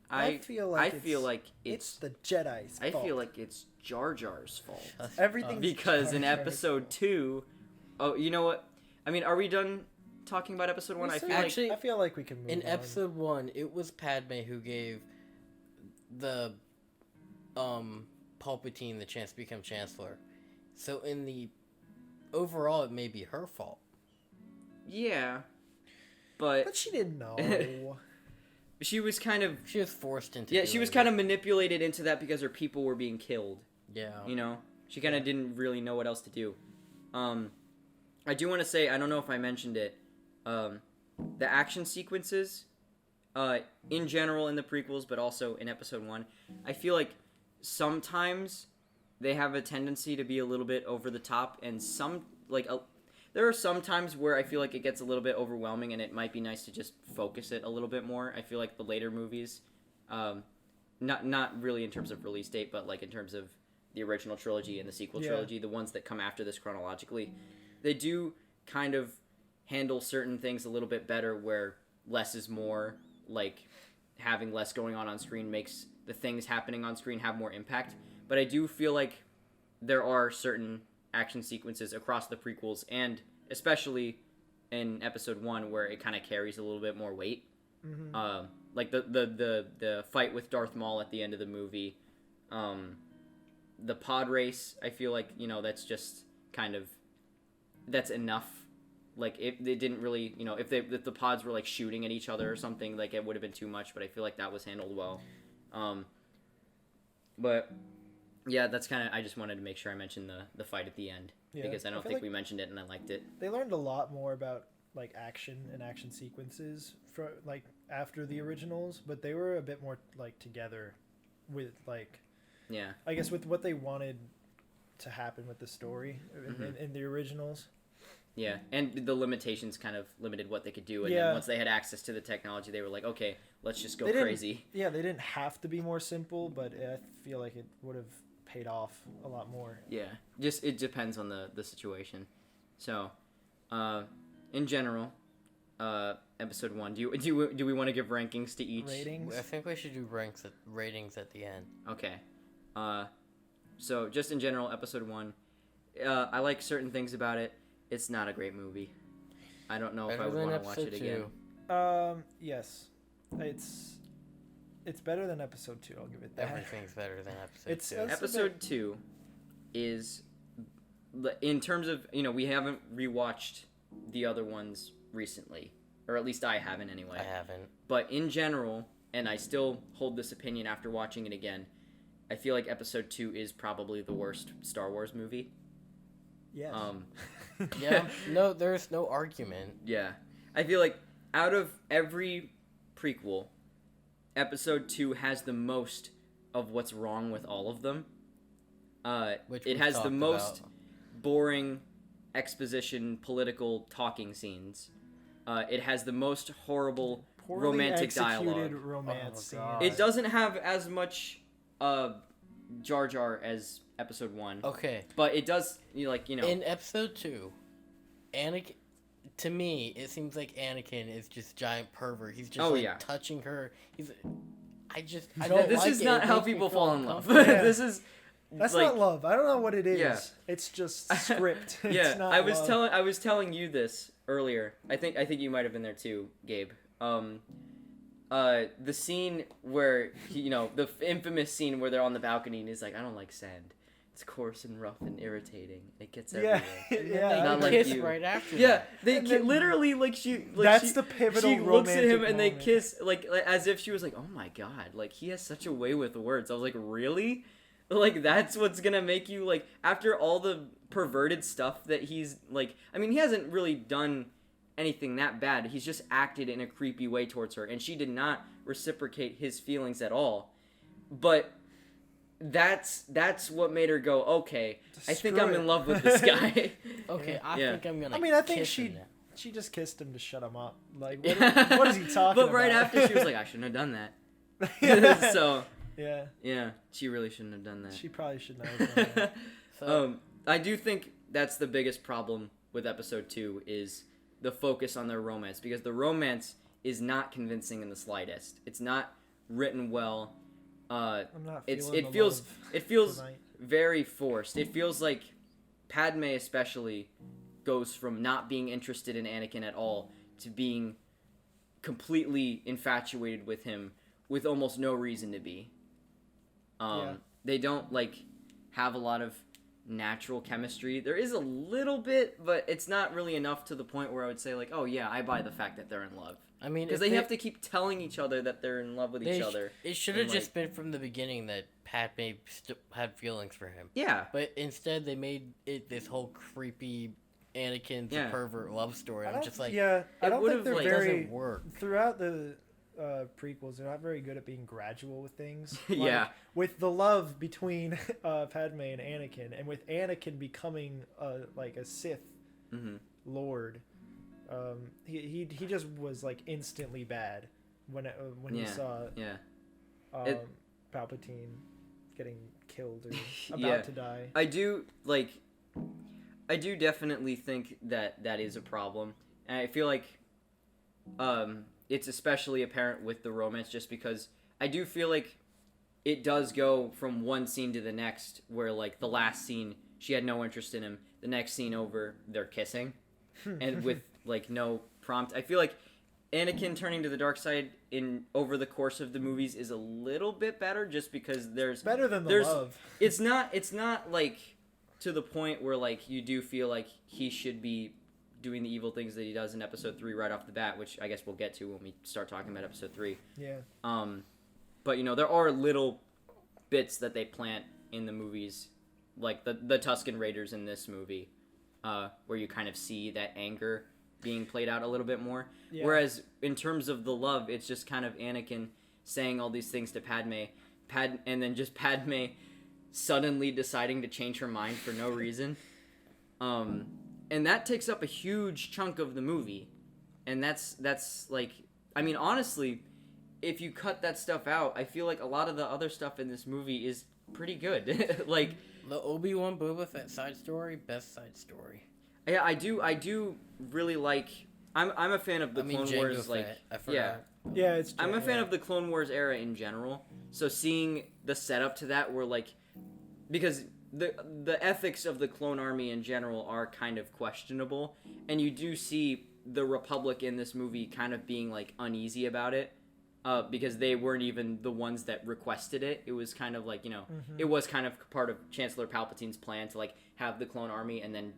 I feel like it's the Jedi's fault. I feel like it's Jar Jar's fault. Everything's because in Episode 2, you know what? I mean, are we done talking about Episode 1? I feel like we can move in on. Episode 1, it was Padme who gave the Palpatine the chance to become Chancellor. So in the overall, it may be her fault. Yeah, but she didn't know. She was forced into. Yeah, she was kind of manipulated into that because her people were being killed. Yeah. She kind of didn't really know what else to do. I do want to say, I don't know if I mentioned it, the action sequences, in general in the prequels, but also in Episode 1, I feel like sometimes they have a tendency to be a little bit over the top, and there are some times where I feel like it gets a little bit overwhelming, and it might be nice to just focus it a little bit more. I feel like the later movies, not really in terms of release date, but like in terms of the original trilogy and the sequel trilogy, the ones that come after this chronologically, they do kind of handle certain things a little bit better, where less is more. Like having less going on screen makes the things happening on screen have more impact. But I do feel like there are certain action sequences across the prequels, and especially in episode 1 where it kind of carries a little bit more weight. Mm-hmm. Like the fight with Darth Maul at the end of the movie, the pod race. I feel like that's just kind of that's enough. Like if they didn't really, if the pods were like shooting at each other or something, like it would have been too much. But I feel like that was handled well. But yeah, that's kind of. I just wanted to make sure I mentioned the fight at the end because I don't think we mentioned it and I liked it. They learned a lot more about like action and action sequences for like after the originals, but they were a bit more like together with like I guess with what they wanted to happen with the story in the originals. Yeah, and the limitations kind of limited what they could do, and then once they had access to the technology, they were like, okay, let's just go crazy. Yeah, they didn't have to be more simple, but I feel like it would have paid off a lot more. Yeah, just it depends on the situation. So, in general, episode 1, do we want to give rankings to each? Ratings? I think we should do ratings at the end. Okay. So just in general, episode 1, I like certain things about it. It's not a great movie. I don't know if I would want to watch it again. Yes. It's better than episode 2, I'll give it that. Everything's better than episode 2. Episode 2 is, in terms of, we haven't rewatched the other ones recently. Or at least I haven't anyway. I haven't. But in general, and I still hold this opinion after watching it again, I feel like episode 2 is probably the worst Star Wars movie. Yes. Yeah, no, there's no argument. Yeah. I feel like out of every prequel, episode 2 has the most of what's wrong with all of them. It has the most boring exposition, political talking scenes. It has the most horrible romantic dialogue. Romance scenes. It doesn't have as much Jar Jar as episode 1. Okay. But it does, In episode 2, Anakin, to me, it seems like Anakin is just giant pervert. He's just touching her. I don't This like is it. not It how makes me people feel fall in love. Yeah. That's not love. I don't know what it is. Yeah. It's just script. Yeah, It's not I was telling you this earlier. I think you might have been there too, Gabe. The scene where the infamous scene where they're on the balcony and he's like, I don't like sand. It's coarse and rough and irritating. It gets everywhere. Yeah. Not They like kiss you. right after. Yeah, that. they literally that's the pivotal. She looks at him and they moment. kiss like as if she was like, oh my god, like he has such a way with words. I was like, really? Like that's what's gonna make you like after all the perverted stuff that he's like. I mean, he hasn't really done anything that bad. He's just acted in a creepy way towards her, and she did not reciprocate his feelings at all. But that's what made her go, okay, I think I'm in love with this guy. Okay, I think I'm gonna. I think kiss him now. she just kissed him to shut him up. Like, what is he talking about? But right after, she was like, I shouldn't have done that. So yeah, she really shouldn't have done that. She probably shouldn't have done that. So, I do think that's the biggest problem with episode 2 is the focus on their romance, because the romance is not convincing in the slightest. It's not written well. I'm not it feels very forced. It feels like Padme especially goes from not being interested in Anakin at all to being completely infatuated with him with almost no reason to be. They don't have a lot of natural chemistry. There is a little bit, but it's not really enough to the point where I would say oh yeah, I buy the fact that they're in love. I mean, because they have to keep telling each other that they're in love with each other. It should have just been from the beginning that Padme had feelings for him. Yeah. But instead, they made it this whole creepy Anakin's a pervert love story. I'm just like, I don't think they're very doesn't work. Throughout the prequels. They're not very good at being gradual with things. Yeah. With the love between Padme and Anakin, and with Anakin becoming a Sith Lord. He just was instantly bad when he saw Palpatine getting killed or about to die. I do definitely think that is a problem, and I feel like it's especially apparent with the romance, just because I do feel like it does go from one scene to the next, where the last scene she had no interest in him, the next scene over they're kissing. And with like no prompt. I feel like Anakin turning to the dark side over the course of the movies is a little bit better, just because there's better than the love. It's not like to the point where like you do feel like he should be doing the evil things that he does in episode 3 right off the bat, which I guess we'll get to when we start talking about episode 3. Yeah. But there are little bits that they plant in the movies, like the Tusken Raiders in this movie, where you kind of see that anger being played out a little bit more. Yeah. Whereas in terms of the love, it's just kind of Anakin saying all these things to Padme, and then just Padme suddenly deciding to change her mind for no reason. And that takes up a huge chunk of the movie. And that's like, I mean, honestly, if you cut that stuff out, I feel like a lot of the other stuff in this movie is pretty good. Like the Obi-Wan Boba Fett side story, best side story. Yeah, I do really like. I'm a fan of the Clone Wars. Like, yeah, it's. I'm a fan of the Clone Wars era in general. So seeing the setup to that, where like, because the ethics of the clone army in general are kind of questionable, and you do see the Republic in this movie kind of being like uneasy about it, because they weren't even the ones that requested it. It was kind of like it was kind of part of Chancellor Palpatine's plan to like have the clone army and then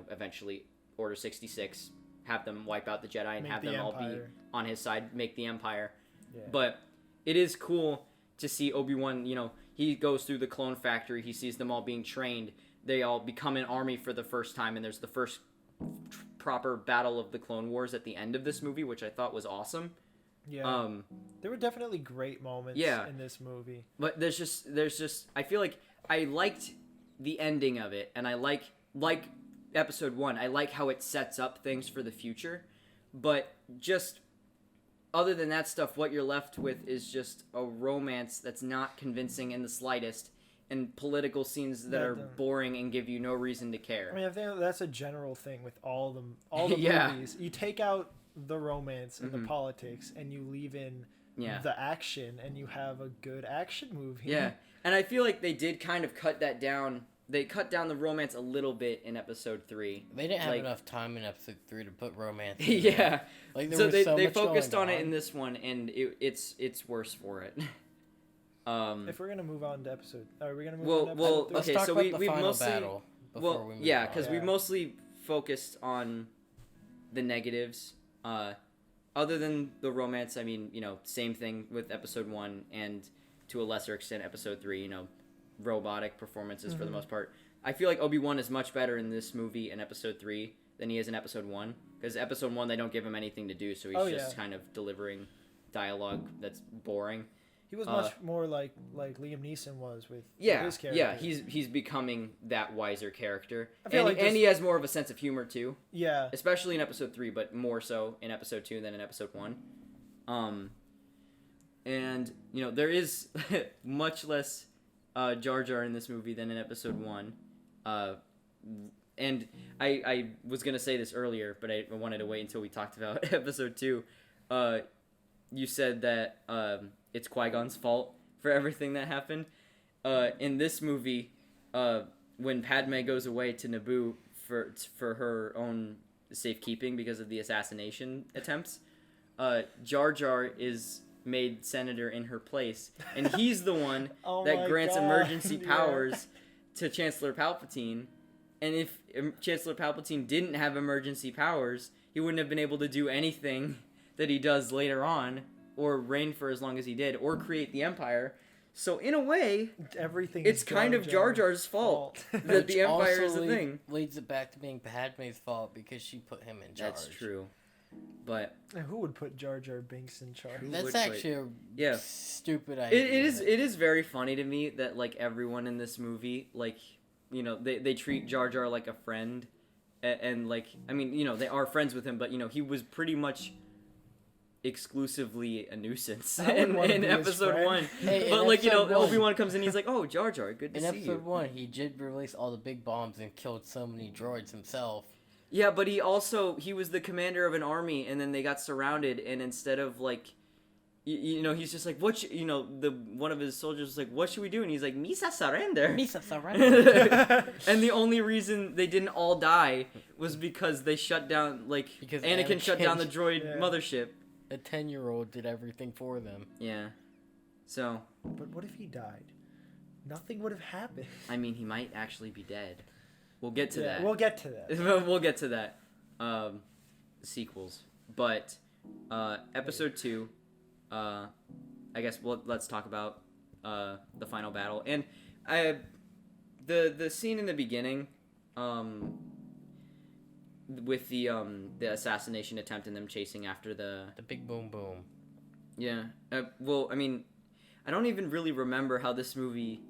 eventually Order 66, have them wipe out the Jedi and have them all be on his side, make the Empire. Yeah. But it is cool to see Obi-Wan, he goes through the clone factory, he sees them all being trained, they all become an army for the first time, and there's the first proper battle of the Clone Wars at the end of this movie, which I thought was awesome. Yeah. There were definitely great moments in this movie. But there's just I feel like I liked the ending of it, and I like episode 1, I like how it sets up things for the future, but just other than that stuff, what you're left with is just a romance that's not convincing in the slightest, and political scenes that are boring and give you no reason to care. I mean, I think that's a general thing with all the movies. You take out the romance and the politics, and you leave in the action, and you have a good action movie. Yeah, and I feel like they did kind of cut that down. They cut down the romance a little bit in episode 3. They didn't have enough time in episode 3 to put romance in there. Like, so they focused on it in this one, and it's worse for it. If we're gonna move on to episode, are we gonna move on to episode 3? Let's talk about the final battle before we move on. Because we mostly focused on the negatives. Other than the romance, I mean, same thing with episode 1, and to a lesser extent episode 3. Robotic performances for the most part. I feel like Obi-Wan is much better in this movie in episode 3 than he is in episode 1, because episode 1 they don't give him anything to do, so he's just kind of delivering dialogue that's boring. He was much more like Liam Neeson was with his character. Yeah, he's becoming that wiser character, and he has more of a sense of humor too. Yeah, especially in episode 3, but more so in episode 2 than in episode 1. And there is much less Jar Jar in this movie than in episode 1. And I was going to say this earlier, but I wanted to wait until we talked about episode 2. You said that it's Qui-Gon's fault for everything that happened. In this movie, when Padme goes away to Naboo for her own safekeeping because of the assassination attempts, Jar Jar is made senator in her place, and he's the one that grants emergency powers to Chancellor Palpatine. And if Chancellor Palpatine didn't have emergency powers, he wouldn't have been able to do anything that he does later on, or reign for as long as he did, or create the Empire. So in a way, it's kind of Jar Jar's fault that the Empire is a thing. Leads it back to being Padme's fault because she put him in charge. That's true. But who would put Jar Jar Binks in charge? That's actually a stupid idea. It is very funny to me that like everyone in this movie, like, they treat Jar Jar like a friend, and like, I mean, they are friends with him, but he was pretty much exclusively a nuisance in episode 1. Hey, but like, Obi-Wan comes in, he's like, "Oh, Jar Jar, good to see you." In episode 1, he did release all the big bombs and killed so many droids himself. Yeah, but he was the commander of an army, and then they got surrounded, and instead of like, you know, he's just like, one of his soldiers was like, what should we do? And he's like, Misa surrender. Misa surrender. And the only reason they didn't all die was because they shut down, because Anakin shut down the droid mothership. A 10-year-old did everything for them. Yeah. So. But what if he died? Nothing would have happened. I mean, he might actually be dead. We'll get to that. We'll get to that. We'll get to that. Sequels. But, episode 2, I guess let's talk about the final battle. And the scene in the beginning, with the assassination attempt and them chasing after the big boom boom. Yeah. Well, I mean, I don't even really remember how this movie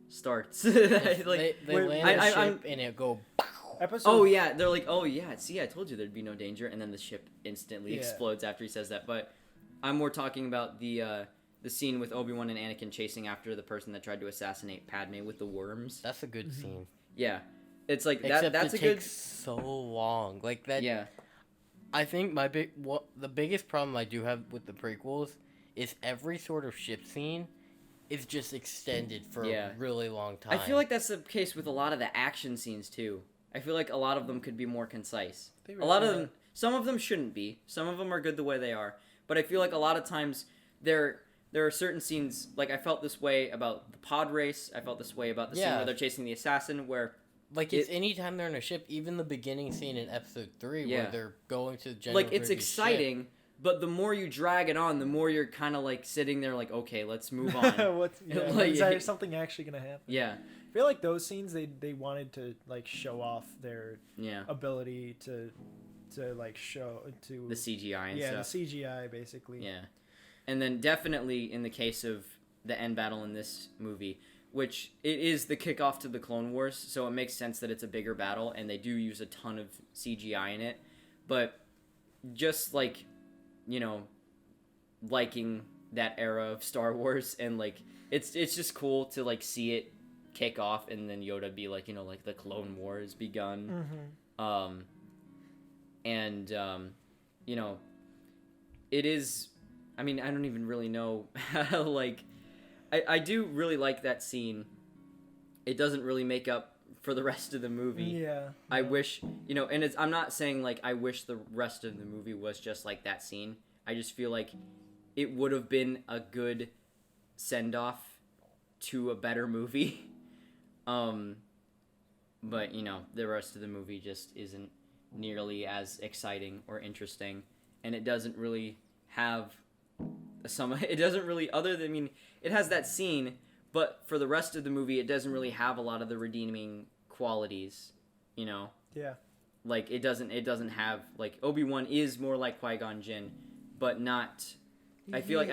starts. They land a ship and it go. Oh yeah, they're like, oh yeah, see, I told you there'd be no danger, and then the ship instantly explodes after he says that. But I'm more talking about the scene with Obi-Wan and Anakin chasing after the person that tried to assassinate Padme with the worms. That's a good scene. Yeah, it's like Except that's it takes so long, like that. Yeah, I think the biggest problem I do have with the prequels is every sort of ship scene is just extended for a really long time. I feel like that's the case with a lot of the action scenes too. I feel like a lot of them could be more concise. A lot of them, some of them shouldn't be. Some of them are good the way they are. But I feel like a lot of times there are certain scenes, like I felt this way about the pod race. I felt this way about the scene where they're chasing the assassin, where it's anytime they're in a ship, even the beginning scene in episode 3 where they're going to General like it's exciting. Ship. But the more you drag it on, the more you're kind of like sitting there like, okay, let's move on. Is there something actually going to happen? Yeah. I feel like those scenes, they wanted to like show off their ability to like show to the CGI and stuff. Yeah, the CGI basically. Yeah. And then definitely in the case of the end battle in this movie, which it is the kickoff to the Clone Wars, so it makes sense that it's a bigger battle and they do use a ton of CGI in it. But just like, you know, liking that era of Star Wars, and like it's just cool to like see it kick off and then Yoda be like, you know, like the Clone Wars begun. You know, it is, I mean, I don't even really know how, like, I do really like that scene. It doesn't really make up for the rest of the movie. Yeah. I wish, you know, and I'm not saying like I wish the rest of the movie was just like that scene. I just feel like it would have been a good send-off to a better movie. But, you know, the rest of the movie just isn't nearly as exciting or interesting. And it doesn't really have other than, I mean, it has that scene, but for the rest of the movie, it doesn't really have a lot of the redeeming qualities, you know? Yeah. Like, it doesn't have, like, Obi-Wan is more like Qui-Gon Jinn, but not, I feel like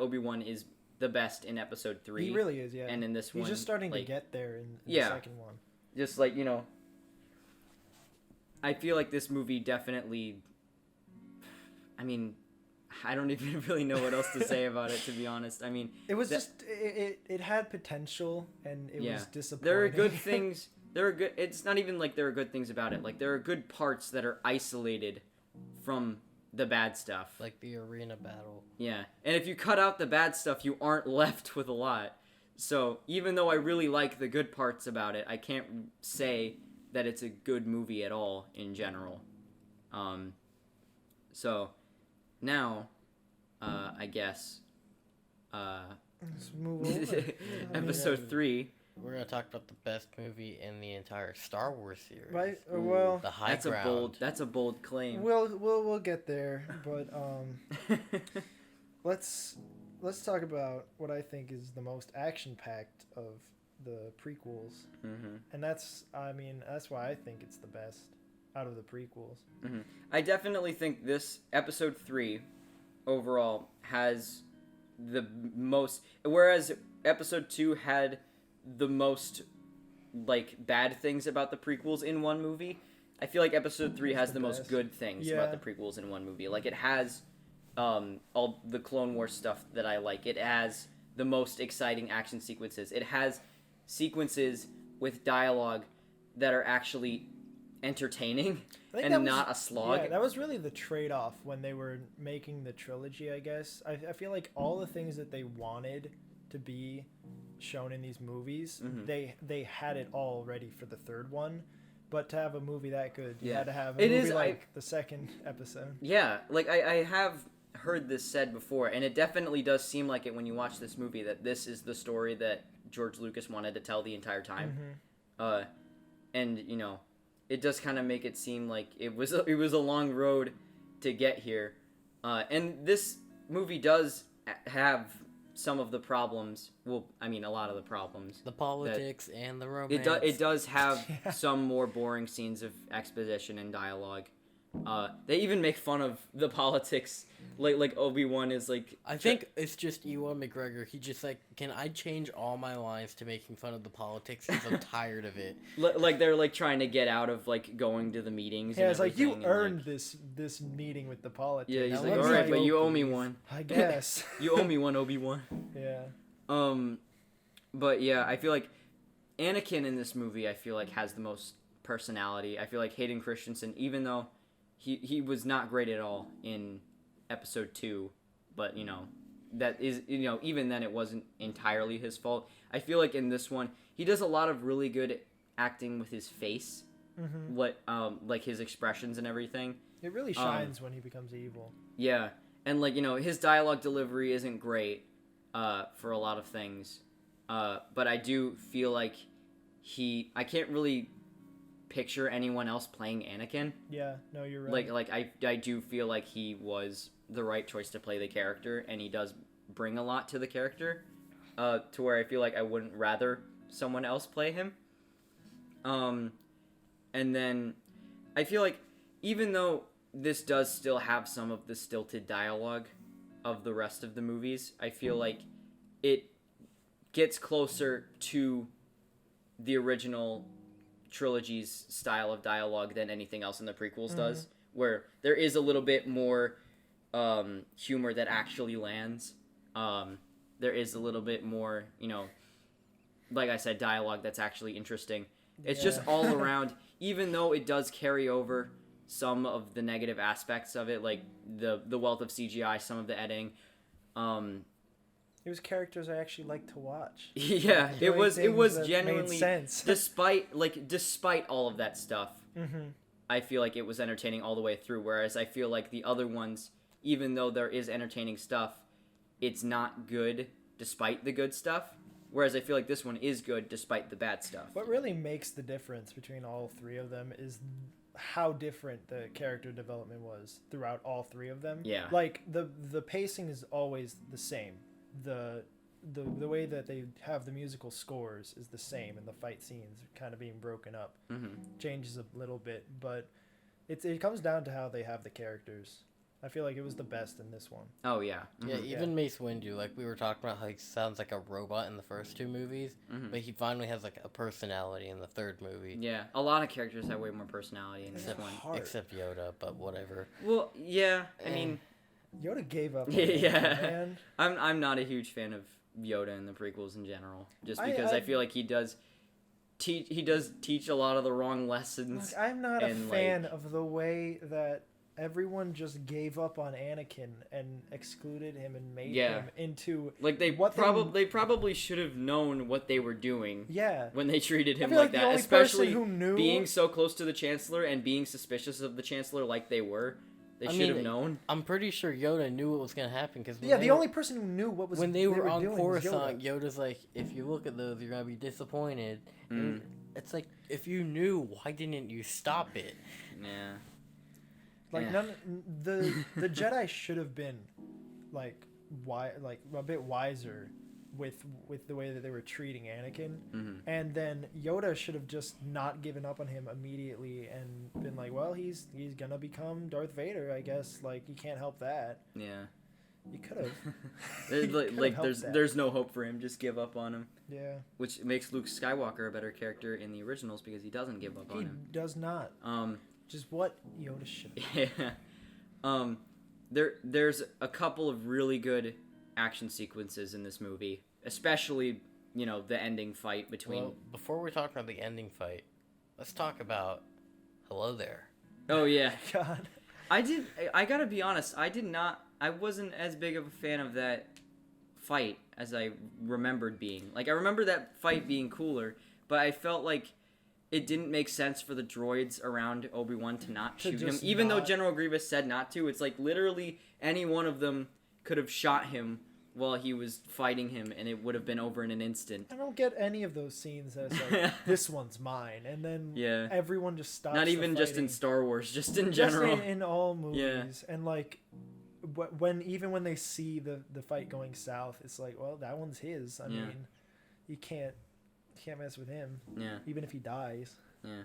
Obi-Wan is the best in episode 3. He really is, yeah. And in this one, he's just starting to get there in the second one. Just like, you know, I feel like this movie definitely, I mean, I don't even really know what else to say about it, to be honest. I mean, it was it had potential, and it was disappointing. There are good things. It's not even like there are good things about it. Like, there are good parts that are isolated from the bad stuff. Like the arena battle. Yeah. And if you cut out the bad stuff, you aren't left with a lot. So, even though I really like the good parts about it, I can't say that it's a good movie at all in general. So, now, I guess, let's move over. Episode 3. We're gonna talk about the best movie in the entire Star Wars series. Right? Well, the high ground. That's a bold claim. We'll get there, but let's talk about what I think is the most action-packed of the prequels, and that's why I think it's the best out of the prequels. I definitely think this episode 3 overall has the most, whereas episode 2 had the most like bad things about the prequels in one movie. I feel like episode 3 has the most good things about the prequels in one movie. Like, it has all the Clone Wars stuff that I like. It has the most exciting action sequences. It has sequences with dialogue that are actually entertaining I think and that was- not a slog. Yeah, that was really the trade-off when they were making the trilogy, I guess. I feel like all the things that they wanted to be shown in these movies, Mhm. they had it all ready for the third one. But to have a movie that good, you Yeah. had to have a It movie is- like the second episode. Yeah, like I have heard this said before, and it definitely does seem like it when you watch this movie, that this is the story that George Lucas wanted to tell the entire time. Mhm. And you know, it does kind of make it seem like it was a long road to get here. And this movie does have some of the problems. Well, I mean, a lot of the problems. The politics and the romance. It does have Yeah. some more boring scenes of exposition and dialogue. They even make fun of the politics. Like Obi-Wan is like. I think it's just Ewan McGregor. He just like, can I change all my lines to making fun of the politics? Because I'm tired of it. Like they're like trying to get out of like going to the meetings. Yeah, and it's like you everything, and, earned this meeting with the politics. Yeah, he's Now like, let's all right, see but you owe me Obi's." one. I guess. You owe me one, Obi-Wan. Yeah. But yeah, I feel like Anakin in this movie, I feel like has the most personality. I feel like Hayden Christensen, even though he was not great at all in Episode 2, but you know, that is, you know, even then it wasn't entirely his fault. I feel like in this one, he does a lot of really good acting with his face, Mhm. like his expressions and everything. It really shines when he becomes evil. Yeah, and like, you know, his dialogue delivery isn't great for a lot of things, but I do feel like I can't really picture anyone else playing Anakin. Yeah, no, you're right. Like I do feel like he was the right choice to play the character, and he does bring a lot to the character, to where I feel like I wouldn't rather someone else play him. And then I feel like even though this does still have some of the stilted dialogue of the rest of the movies, I feel like it gets closer to the original trilogy's style of dialogue than anything else in the prequels does, where there is a little bit more humor that actually lands. There is a little bit more, you know, like I said, dialogue that's actually interesting. It's just all around, even though it does carry over some of the negative aspects of it, like the wealth of CGI, some of the editing. It was characters I actually liked to watch. Yeah, it Doing was things that genuinely made sense. despite all of that stuff. Mm-hmm. I feel like it was entertaining all the way through, whereas I feel like the other ones, even though there is entertaining stuff, it's not good despite the good stuff. Whereas I feel like this one is good despite the bad stuff. What really makes the difference between all three of them is how different the character development was throughout all three of them. Yeah. Like the pacing is always the same. The way that they have the musical scores is the same, and the fight scenes kind of being broken up changes a little bit, but it comes down to how they have the characters. I feel like it was the best in this one. Oh yeah. Yeah, even Mace Windu, like we were talking about how he sounds like a robot in the first two movies, but he finally has like a personality in the third movie. Yeah, a lot of characters have way more personality in this one. Except Yoda, but whatever. Well, yeah, I mean, Yoda gave up. On yeah, it, man. I'm not a huge fan of Yoda in the prequels in general, just because I feel like he does teach a lot of the wrong lessons. Look, I'm not a and, fan of the way that everyone just gave up on Anakin and excluded him and made him into like they probably should have known what they were doing. Yeah. When they treated him I feel like the that, only especially person who knew... being so close to the Chancellor and being suspicious of the Chancellor like they were. They should have known. I'm pretty sure Yoda knew what was gonna happen because the only person who knew what was when they were on doing Coruscant, Yoda's like, if you look at those, you're gonna be disappointed. And it's like, if you knew, why didn't you stop it? Yeah. Like the Jedi should have been like a bit wiser with the way that they were treating Anakin, and then Yoda should have just not given up on him immediately and been like, well, he's gonna become Darth Vader, I guess. Like, you can't help that. Yeah. You could have. like there's no hope for him. Just give up on him. Yeah. Which makes Luke Skywalker a better character in the originals because he doesn't give up on him. He does not. Just what Yoda should be. Yeah. There's a couple of really good action sequences in this movie, especially, you know, the ending fight between... Well, before we talk about the ending fight, let's talk about Hello there. Oh yeah. God. I gotta be honest, I wasn't as big of a fan of that fight as I remembered being. Like, I remember that fight being cooler, but I felt like it didn't make sense for the droids around Obi-Wan to not shoot him. Even though General Grievous said not to, it's like literally any one of them could have shot him while he was fighting him, and it would have been over in an instant. I don't get any of those scenes as like, this one's mine, and then everyone just stops. Not even just in Star Wars, just in general. Just in all movies, and like when they see the fight going south, it's like, well, that one's his. I mean, you can't mess with him. Yeah. Even if he dies. Yeah.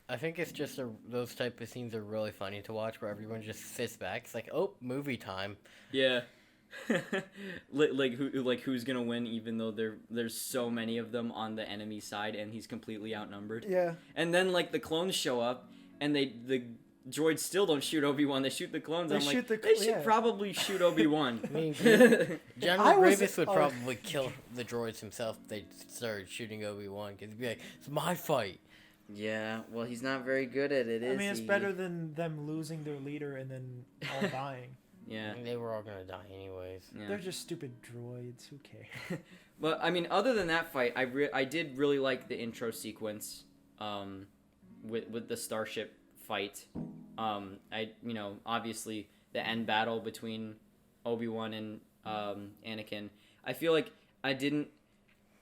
I think it's just those type of scenes are really funny to watch, where everyone just sits back. It's like, oh, movie time. Yeah. Who's gonna win, even though there's so many of them on the enemy side and he's completely outnumbered. Yeah. And then like the clones show up and the droids still don't shoot Obi-Wan. They shoot the clones. They should probably shoot Obi-Wan. I mean, General Grievous would probably kill the droids himself if they started shooting Obi-Wan, because he'd be like, it's my fight. Yeah, well, he's not very good at it, is he? I mean, it's better than them losing their leader and then all dying. Yeah. I mean, they were all gonna die anyways. Yeah. They're just stupid droids. Who cares? But I mean, other than that fight, I did really like the intro sequence, with the starship fight. Obviously the end battle between Obi-Wan and Anakin. I feel like I didn't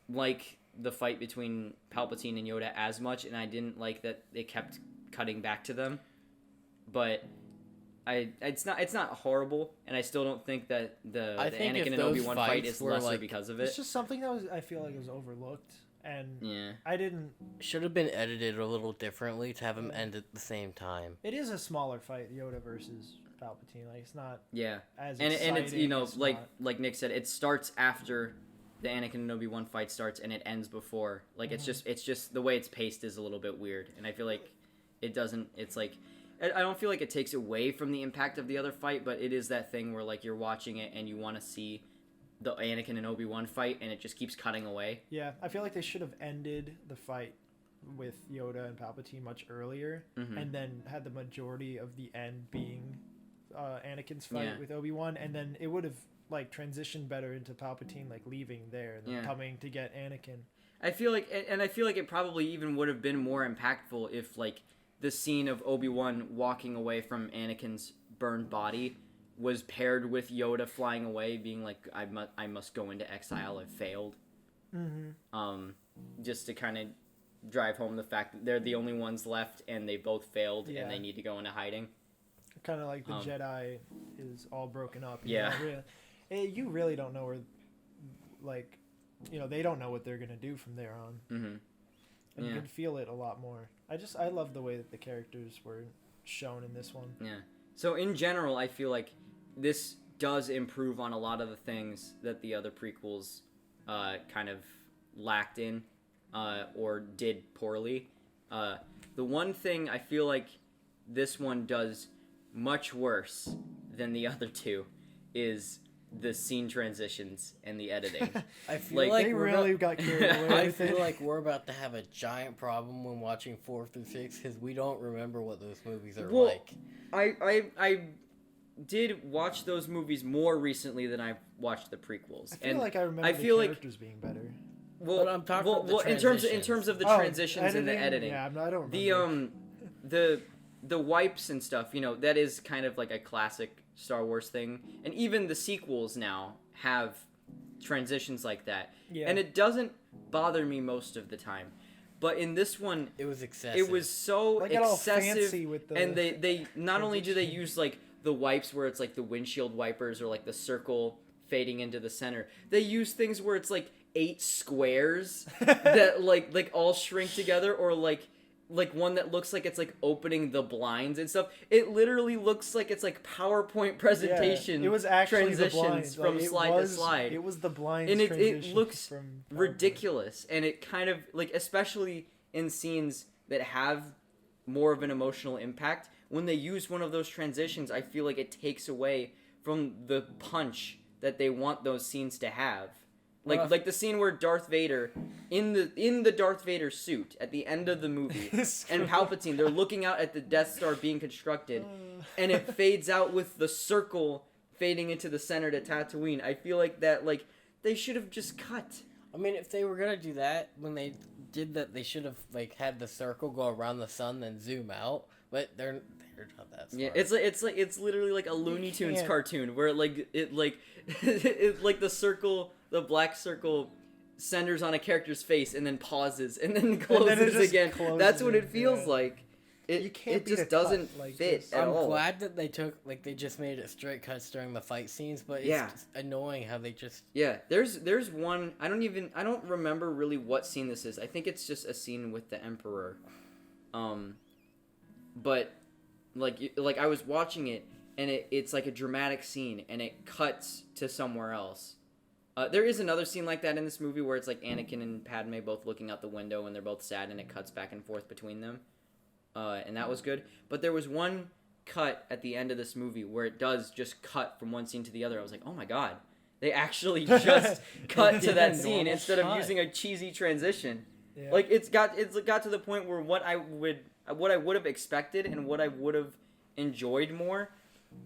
like the fight between Palpatine and Yoda as much, and I didn't like that they kept cutting back to them. But it's not horrible, and I still don't think that the Anakin and Obi-Wan fight is lesser because of it. It's just something that I feel like was overlooked, and I didn't. Should have been edited a little differently to have them end at the same time. It is a smaller fight, Yoda versus Palpatine. Like, it's not as and exciting. it's like Nick said, it starts after the Anakin and Obi-Wan fight starts, and it ends before. Like, it's just the way it's paced is a little bit weird, and I feel like it doesn't. It's like, I don't feel like it takes away from the impact of the other fight, but it is that thing where like you're watching it and you want to see the Anakin and Obi-Wan fight, and it just keeps cutting away. Yeah, I feel like they should have ended the fight with Yoda and Palpatine much earlier, and then had the majority of the end being Anakin's fight with Obi-Wan, and then it would have like transitioned better into Palpatine like leaving there and then coming to get Anakin. I feel like it probably even would have been more impactful if like the scene of Obi-Wan walking away from Anakin's burned body was paired with Yoda flying away, being like, I must go into exile, I've failed. Just to kind of drive home the fact that they're the only ones left and they both failed and they need to go into hiding. Kind of like the Jedi is all broken up. You really don't know where, like, they don't know what they're going to do from there on. And you can feel it a lot more. I love the way that the characters were shown in this one. Yeah. So in general, I feel like this does improve on a lot of the things that the other prequels kind of lacked in or did poorly. The one thing I feel like this one does much worse than the other two is the scene transitions and the editing. I feel like they really got carried away. I feel like we're about to have a giant problem when watching 4 through 6 because we don't remember what those movies are like. I did watch those movies more recently than I watched the prequels. I feel like I remember the characters being better. Well, I'm talking about in terms of the transitions and the editing. Yeah, I don't remember. The wipes and stuff, that is kind of like a classic Star Wars thing, and even the sequels now have transitions like that, and it doesn't bother me most of the time, but in this one it was excessive. It was so excessive, with the and they not only do they use like the wipes where it's like the windshield wipers or like the circle fading into the center, they use things where it's like 8 squares that like all shrink together, or like one that looks like it's like opening the blinds and stuff. It literally looks like it's like PowerPoint presentation. It was actually transitions from slide to slide. It was the blinds, and it looks ridiculous. And it kind of like, especially in scenes that have more of an emotional impact, when they use one of those transitions, I feel like it takes away from the punch that they want those scenes to have. Like the scene where Darth Vader, in the Darth Vader suit at the end of the movie, and Palpatine, they're looking out at the Death Star being constructed, and it fades out with the circle fading into the center to Tatooine. I feel like that, like, they should have just cut. I mean, if they were gonna do that, when they did that, they should have, like, had the circle go around the sun, then zoom out. But they're not that smart. Yeah, it's literally like a Looney Tunes cartoon where the circle, the black circle, centers on a character's face and then pauses and then closes again. That's what it feels like. It just doesn't fit at all. I'm glad that they just made it straight cuts during the fight scenes, but it's just annoying how they just... Yeah, there's one, I don't remember really what scene this is. I think it's just a scene with the Emperor. But like I was watching it, and it's like a dramatic scene, and it cuts to somewhere else. There is another scene like that in this movie where it's like Anakin and Padme both looking out the window and they're both sad, and it cuts back and forth between them. And that was good. But there was one cut at the end of this movie where it does just cut from one scene to the other. I was like, oh my god, they actually just cut to that scene instead of using a cheesy transition. Yeah. Like it's got to the point where what I would have expected and what I would have enjoyed more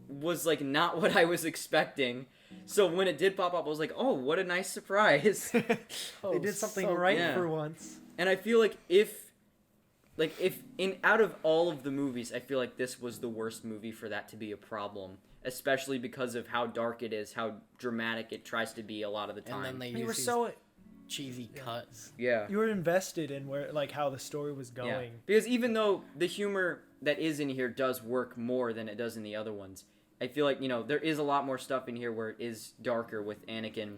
was like not what I was expecting. So when it did pop up, I was like, oh, what a nice surprise. They did something right for once. And I feel like if out of all of the movies, I feel like this was the worst movie for that to be a problem, especially because of how dark it is, how dramatic it tries to be a lot of the time. And then they use these cheesy cuts. Yeah. You were invested in how the story was going. Yeah. Because even though the humor that is in here does work more than it does in the other ones, I feel like, there is a lot more stuff in here where it is darker with Anakin,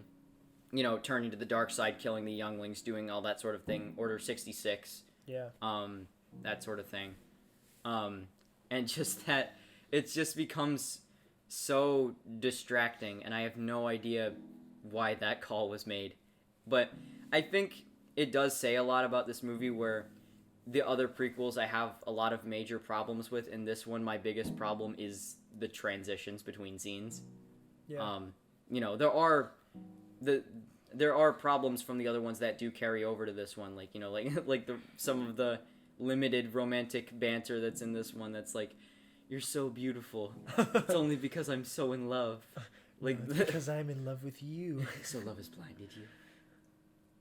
turning to the dark side, killing the younglings, doing all that sort of thing, Order 66. Yeah. That sort of thing. And just that, it just becomes so distracting, and I have no idea why that call was made. But I think it does say a lot about this movie, where the other prequels I have a lot of major problems with, and this one, my biggest problem is the transitions between scenes. Yeah. There are problems from the other ones that do carry over to this one, like some of the limited romantic banter that's in this one. That's like, you're so beautiful. It's only because I'm so in love. Like because I'm in love with you. So love has blinded you.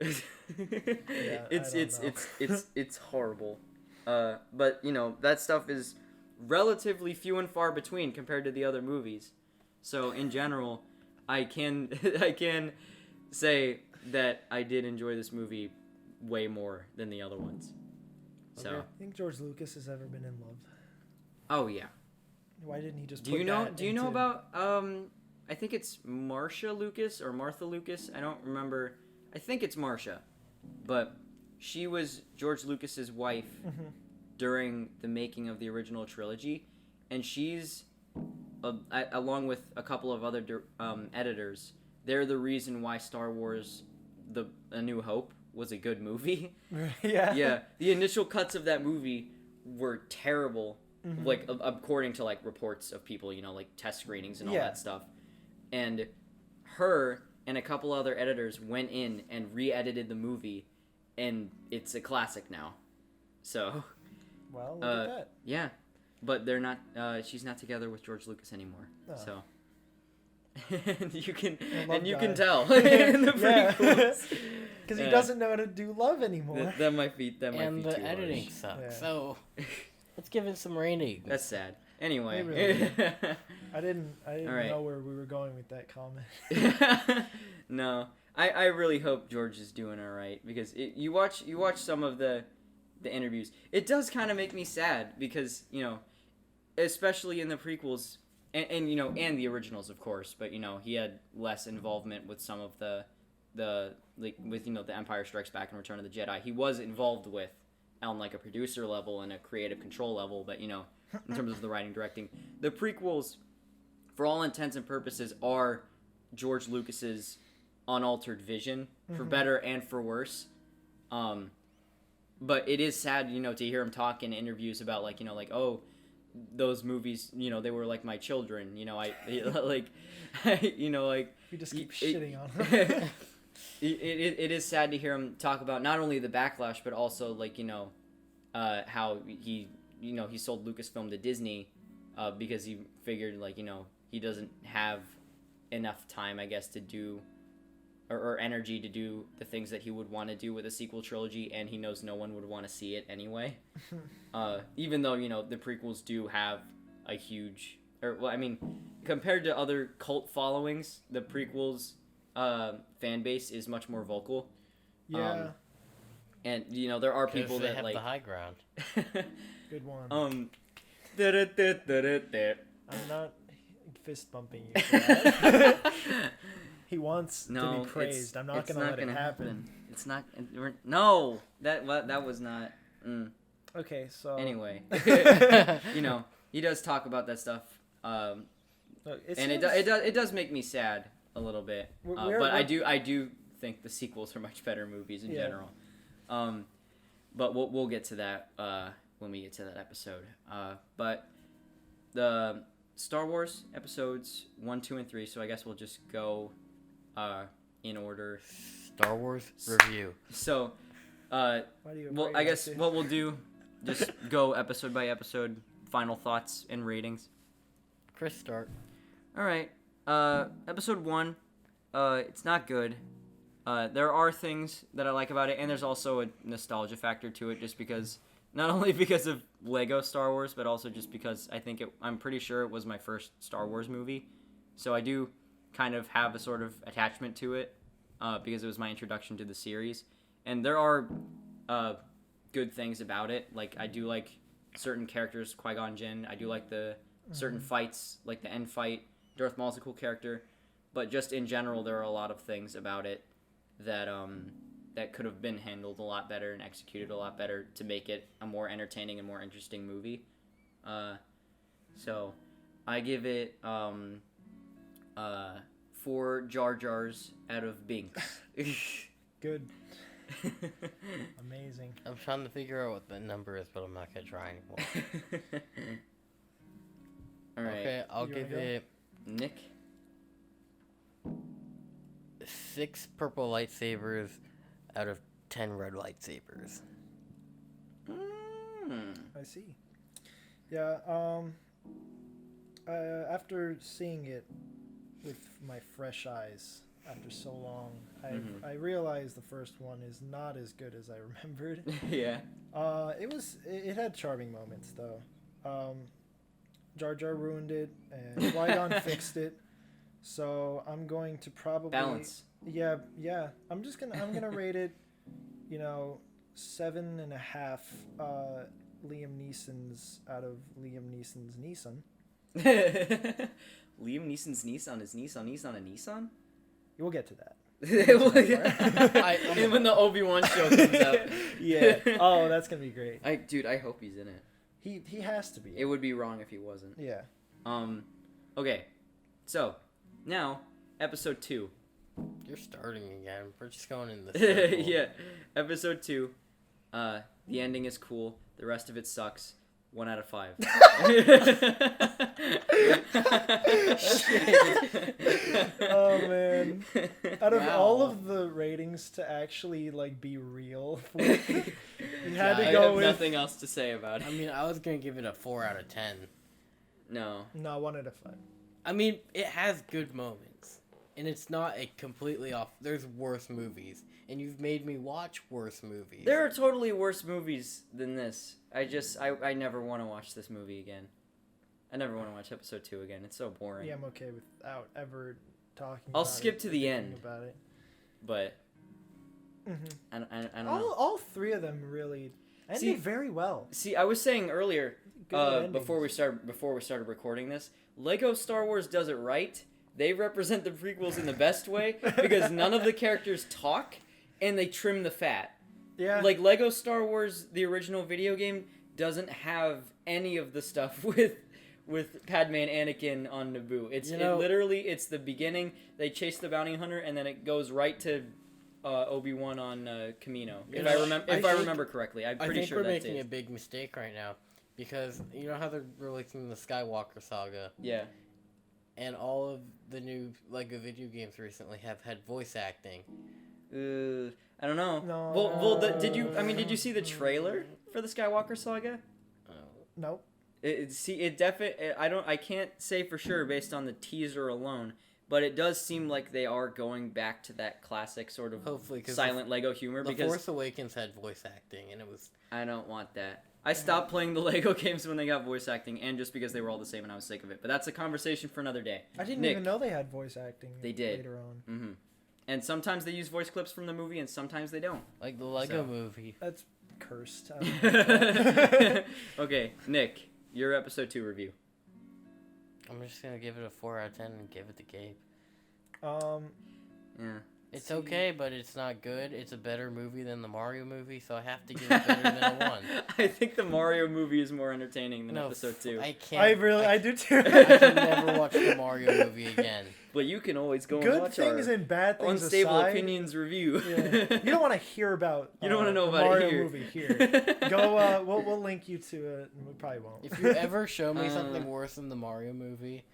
Yeah, it's horrible. But that stuff is relatively few and far between compared to the other movies. So in general, I can say that I did enjoy this movie way more than the other ones. So I think George Lucas has ever been in love. Oh yeah. Why didn't he just? Do you know about? I think it's Marcia Lucas or Martha Lucas. I don't remember. I think it's Marcia, but she was George Lucas's wife during the making of the original trilogy, and she's along with a couple of other editors. They're the reason why Star Wars, A New Hope, was a good movie. Yeah. Yeah. The initial cuts of that movie were terrible, like according to like reports of people, like test screenings and all that stuff. And her and a couple other editors went in and re-edited the movie, and it's a classic now. So. Well, look at that. Yeah, but they're not. She's not together with George Lucas anymore. Oh. So. and you can tell in the prequels. Because he doesn't know how to do love anymore. That might be and too the editing harsh. sucks. Yeah. So let's give it some ratings. That's sad. Anyway, really I didn't know where we were going with that comment. No, I really hope George is doing all right, because you watch some of the interviews. It does kind of make me sad because especially in the prequels. And the originals, of course, but he had less involvement with some of the Empire Strikes Back and Return of the Jedi. He was involved with on like a producer level and a creative control level, but in terms of the writing, directing, the prequels, for all intents and purposes, are George Lucas's unaltered vision, for better and for worse. But it is sad, to hear him talk in interviews about those movies, they were like my children. You just keep shitting on them. it is sad to hear him talk about not only the backlash, but also how he sold Lucasfilm to Disney because he figured he doesn't have enough time, I guess, to do or energy to do the things that he would want to do with a sequel trilogy, and he knows no one would want to see it anyway. Even though the prequels do have a huge, compared to other cult followings, the prequels fan base is much more vocal. Yeah. And there are people that have like the high ground. Good one. I'm I'm not fist bumping you for that. He wants to be praised. I'm not going to let it happen. It's not. No, that was not. Okay, so Anyway, he does talk about that stuff, and seems... it does make me sad a little bit. But I do think the sequels are much better movies in general. But we'll get to that when we get to that episode. But the Star Wars episodes 1, 2, and 3. So I guess we'll just go in order. Star Wars review. So, I guess what we'll do, just go episode by episode, final thoughts and ratings. Chris, start. All right. Episode 1, it's not good. There are things that I like about it, and there's also a nostalgia factor to it, just because, not only because of Lego Star Wars, but also just because I'm pretty sure it was my first Star Wars movie. So I do kind of have a sort of attachment to it, because it was my introduction to the series. And there are good things about it. Like, I do like certain characters, Qui-gon Jinn. I do like the certain fights, like the end fight. Darth Maul's a cool character. But just in general, there are a lot of things about it that that could have been handled a lot better and executed a lot better to make it a more entertaining and more interesting movie. So I give it 4 Jar Jars out of Binks. Good. Amazing. I'm trying to figure out what the number is, but I'm not gonna try anymore. All right. Okay, I'll give it Nick. 6 purple lightsabers out of 10 red lightsabers. I see. Yeah. After seeing it with my fresh eyes after so long, I realized the first one is not as good as I remembered. Yeah. It had charming moments though. Jar Jar ruined it, and Qui-Gon fixed it. So I'm going to probably balance. Yeah. I'm gonna rate it, 7.5 Liam Neeson's out of Liam Neeson's Nissan. Liam Neeson's Nissan is Nissan a Nissan? We'll get to that. And when the Obi-Wan show comes out. Yeah. Oh, that's gonna be great. I hope he's in it. He has to be. It would be wrong if he wasn't. Yeah. Okay. So, now, episode 2. You're starting again. We're just going in the circle. Yeah. Episode 2. The ending is cool. The rest of it sucks. 1 out of 5. Oh man! Out of all of the ratings to actually be real, you had to go with nothing else to say about it. I mean, I was gonna give it a 4 out of 10. No, 1 out of 5. I mean, it has good moments, and it's not a completely off. There's worse movies, and you've made me watch worse movies. There are totally worse movies than this. I never want to watch this movie again. I never want to watch episode 2 again. It's so boring. Yeah, I'm okay without ever talking. I'll skip to the end. About it. But I don't know. All 3 of them really ended very well. See, I was saying earlier, before we started recording this, Lego Star Wars does it right. They represent the prequels in the best way because none of the characters talk and they trim the fat. Yeah. Like Lego Star Wars, the original video game, doesn't have any of the stuff with Padme and Anakin on Naboo. It's the beginning. They chase the bounty hunter, and then it goes right to Obi-Wan on Kamino. If I remember correctly, I'm pretty sure that's it. I think we're making a big mistake right now, because you know how they're releasing the Skywalker Saga. Yeah. And all of the new Lego video games recently have had voice acting. I don't know. No. Did you see the trailer for the Skywalker Saga? Nope. I can't say for sure based on the teaser alone, but it does seem like they are going back to that classic sort of hopefully silent Lego humor. The because Force Awakens had voice acting, and it was. I don't want that. I stopped playing the Lego games when they got voice acting, and just because they were all the same, and I was sick of it. But that's a conversation for another day. I didn't Nick, even know they had voice acting. They did. Later on. Mm-hmm. And sometimes they use voice clips from the movie, and sometimes they don't. Like the Lego movie. That's cursed. Okay, Nick, your episode 2 review. I'm just gonna give it a 4 out of 10 and give it to Gabe. Yeah. It's okay, but it's not good. It's a better movie than the Mario movie, so I have to give it better than a 1. I think the Mario movie is more entertaining than episode 2. I can't. I do too. I can never watch the Mario movie again. But you can always go and Good watch things our and bad things Unstable aside, Opinions review. Yeah. You don't want to hear about. You don't want to know the about Mario it here. movie here. Go. We'll link you to it. And we probably won't. If you ever show me something worse than the Mario movie,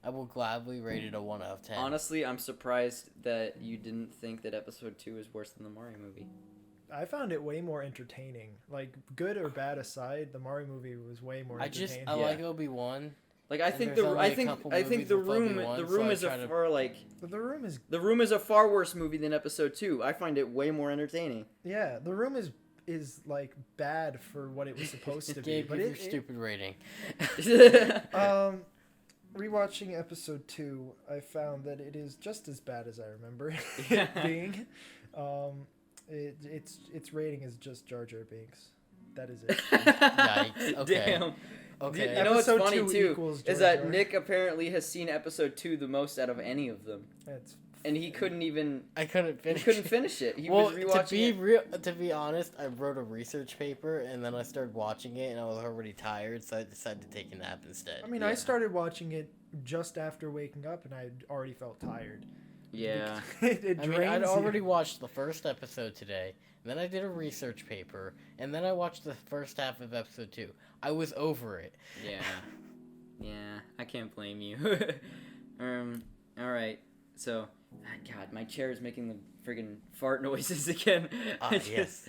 I will gladly rate it a 1 out of 10. Honestly, I'm surprised that you didn't think that episode 2 is worse than the Mario movie. I found it way more entertaining. Like, good or bad aside, the Mario movie was way more entertaining. I like Obi-Wan. Like I think there's only a the couple I think movies the with room Obi-Wan, the so room I is a try to- far like But the room is a far worse movie than episode 2. I find it way more entertaining. yeah. The room is like bad for what it was supposed to be. Gabe, But give your stupid rating. Rewatching episode 2, I found that it is just as bad as I remember Yeah. it being. Its rating is just Jar Jar Binks. That is it. Yikes. Okay. Damn. Okay. You know what's Episode funny 2 too equals is Jar that Jar. Nick apparently has seen episode 2 the most out of any of them, It's and he couldn't even I couldn't he finish. couldn't finish it. He Well, was rewatching it. to be honest, I wrote a research paper and then I started watching it and I was already tired, so I decided to take a nap instead. I mean, Yeah. I started watching it just after waking up, and I already felt tired. Yeah. it I mean, drains I'd you. already watched the first episode today, and then I did a research paper, and then I watched the first half of episode 2. I was over it. Yeah. Yeah. I can't blame you. All right. So, God, my chair is making the friggin' fart noises again. Yes.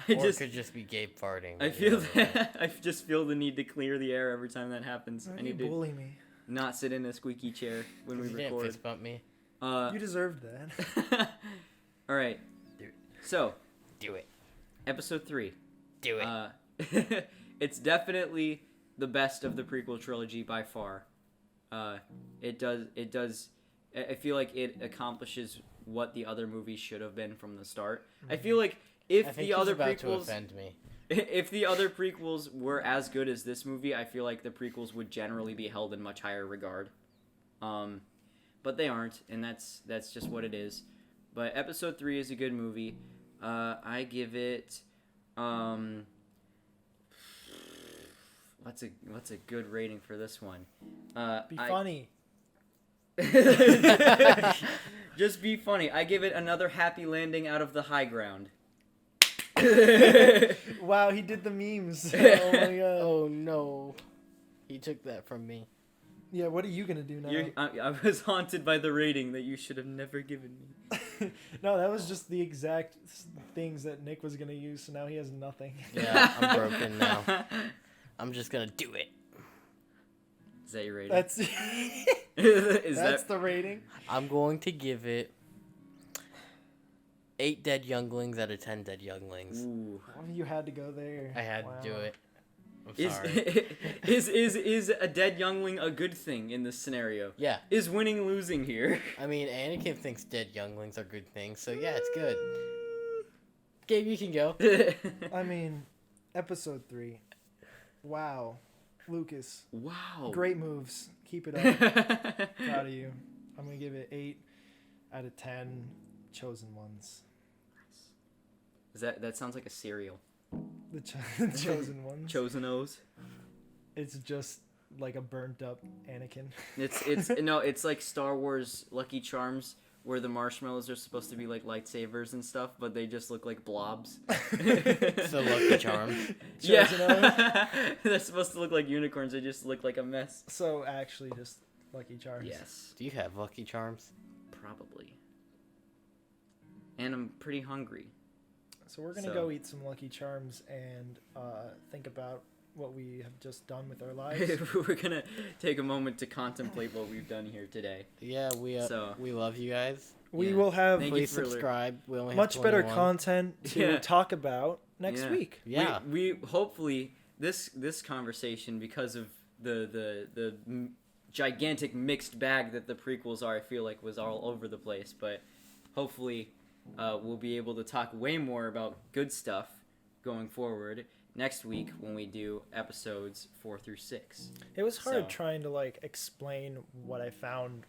I Or just it could just be Gabe farting. I but feel you know, that I just feel the need to clear the air every time that happens. Why I do you need to bully me. not sit in a squeaky chair when we you didn't record. fist bump me. You deserved that. All right. Dude. So, Do it. episode 3. Do it. It's definitely the best of the prequel trilogy by far. It does. I feel like it accomplishes what the other movies should have been from the start. I feel like I if think the he's other about to prequels, offend me. if the other prequels were as good as this movie, I feel like the prequels would generally be held in much higher regard. But they aren't, and that's just what it is. But episode 3 is a good movie. I give it. What's a good rating for this one? Be funny. Just be funny. I give it another happy landing out of the high ground. Wow, he did the memes. Oh my god. Oh no. He took that from me. Yeah, what are you gonna do now? I was haunted by the rating that you should have never given me. No, that was just the exact things that Nick was gonna use, so now he has nothing. Yeah, I'm broken now. I'm just gonna do it. Is that your rating? That's Is the rating. I'm going to give it 8 dead younglings out of 10 dead younglings. Ooh. You had to go there. I had to do Wow. it. I'm sorry. Is a dead youngling a good thing in this scenario? Yeah. Is winning losing here? I mean, Anakin thinks dead younglings are good things, so yeah, it's good. Gabe, you can go. I mean, episode 3. Wow. Lucas. Wow. Great moves. Keep it up. Proud of you. I'm going to give it 8 out of 10 chosen ones. That sounds like a cereal. The chosen ones. Chosen O's. It's just like a burnt up Anakin. It's like Star Wars Lucky Charms where the marshmallows are supposed to be like lightsabers and stuff, but they just look like blobs. So Lucky Charms. Chosen O's. Yeah. They're supposed to look like unicorns. They just look like a mess. So actually just Lucky Charms. Yes. Do you have Lucky Charms? Probably. and I'm pretty hungry. So we're gonna go eat some Lucky Charms and think about what we have just done with our lives. We're gonna take a moment to contemplate what we've done here today. Yeah, we love you guys. We will have please subscribe. We only much have better content to talk about next week. Yeah, we hopefully this conversation, because of the gigantic mixed bag that the prequels are, I feel like was all over the place, but hopefully we'll be able to talk way more about good stuff going forward next week when we do episodes 4 through 6. It was hard trying to like explain what I found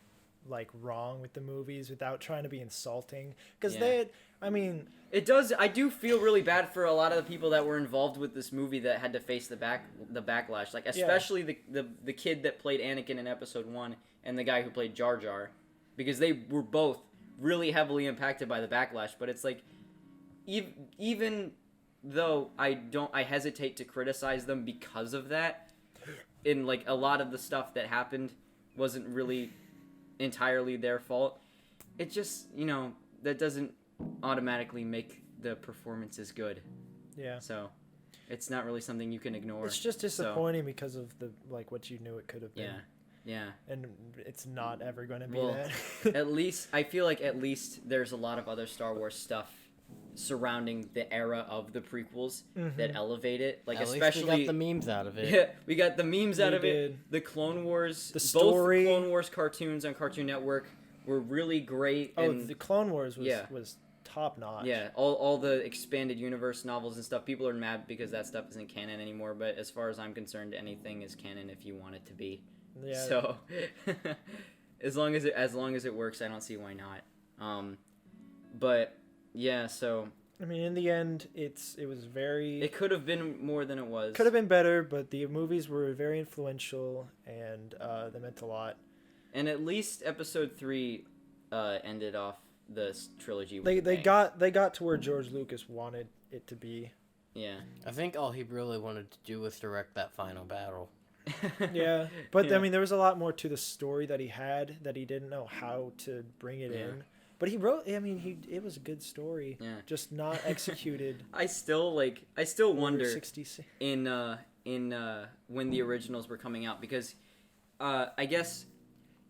like wrong with the movies without trying to be insulting, because it does. I do feel really bad for a lot of the people that were involved with this movie that had to face the backlash, like especially the kid that played Anakin in episode 1 and the guy who played Jar Jar, because they were both really heavily impacted by the backlash. But it's like, even though I hesitate to criticize them because of that, in like a lot of the stuff that happened wasn't really entirely their fault. It just, that doesn't automatically make the performances good. Yeah. So it's not really something you can ignore. It's just disappointing because of the like what you knew it could have been. Yeah. And it's not ever going to be that. At least I feel like there's a lot of other Star Wars stuff surrounding the era of the prequels that elevate it. Like, especially we got the memes out of it. Yeah, we got the memes out of it. The Clone Wars, the story, both Clone Wars cartoons on Cartoon Network were really great. Oh, the Clone Wars was top notch. Yeah, all the expanded universe novels and stuff. People are mad because that stuff isn't canon anymore. But as far as I'm concerned, anything is canon if you want it to be. Yeah. So as long as it works, I don't see why not. But yeah, so I mean, in the end, it could have been more than it was. Could have been better, but the movies were very influential and they meant a lot. And at least episode 3 ended off the trilogy. They got to where George Lucas wanted it to be. Yeah. I think all he really wanted to do was direct that final battle. Yeah, but I mean, there was a lot more to the story that he had that he didn't know how to bring it in. But he wrote. I mean, it was a good story. Yeah. Just not executed. I still wonder in when the originals were coming out, because I guess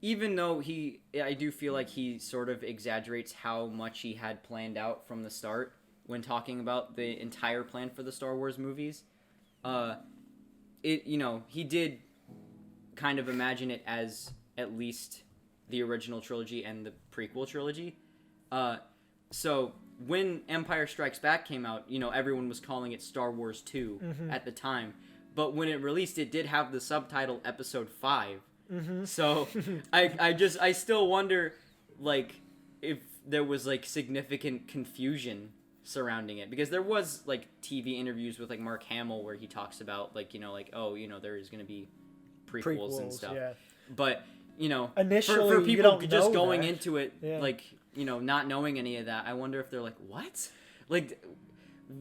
even though I do feel like he sort of exaggerates how much he had planned out from the start when talking about the entire plan for the Star Wars movies. He did kind of imagine it as at least the original trilogy and the prequel trilogy. So when Empire Strikes Back came out, everyone was calling it Star Wars 2 at the time. But when it released, it did have the subtitle Episode 5. So I still wonder, like, if there was, like, significant confusion surrounding it, because there was, like, TV interviews with, like, Mark Hamill where he talks about, like, there is going to be prequels and stuff. Yeah. But initially, for people just going into it, like, not knowing any of that, I wonder if they're like, what? Like,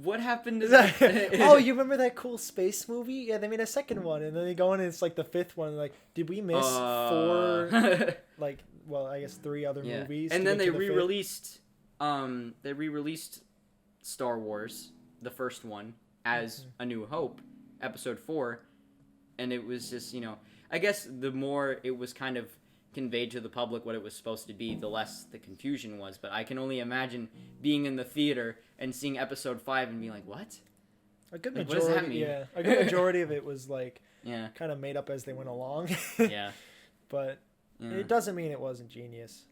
what happened to that? Oh, you remember that cool space movie? Yeah, they made a second one, and then they go in and it's like the fifth one. Like, did we miss 4, like, well, I guess 3 other movies? And then they re-released, Star Wars, the first one, as A New Hope, Episode 4, and it was just, I guess the more it was kind of conveyed to the public what it was supposed to be, the less the confusion was. But I can only imagine being in the theater and seeing Episode 5 and being like, what? A good majority, what does that mean? Yeah, a good majority of it was like kind of made up as they went along. But it doesn't mean it wasn't genius.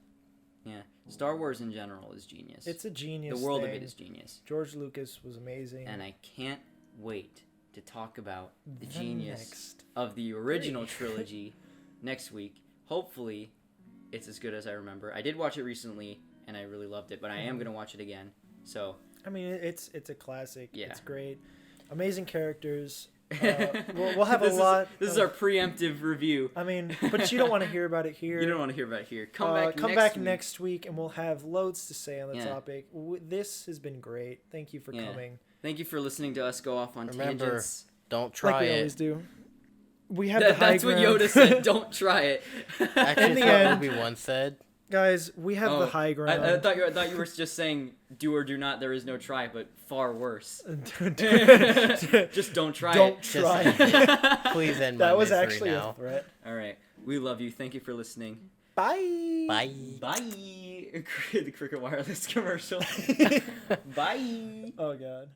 Yeah, Star Wars in general is genius. It's a genius. The world of it is genius. George Lucas was amazing, and I can't wait to talk about the genius of the original trilogy next week. Hopefully, it's as good as I remember. I did watch it recently, and I really loved it, but I am going to watch it again. So, I mean, it's a classic. Yeah. It's great. Amazing characters. We'll have a lot. This is our preemptive review. I mean, but you don't want to hear about it here. You don't want to hear about it here. Come back next week, and we'll have loads to say on the topic. This has been great. Thank you for coming. Thank you for listening to us go off on tangents. Don't try like it. we always do. We have the high That's ground. what Yoda said. Don't try it. Actually, that's what Obi-Wan said. Guys, we have the high ground. I thought you were just saying do or do not. There is no try, but far worse. Just don't try. Don't try. Please end my That was misery actually now. a threat. All right, we love you. Thank you for listening. Bye. Bye. Bye. The Cricket Wireless commercial. Bye. Oh God.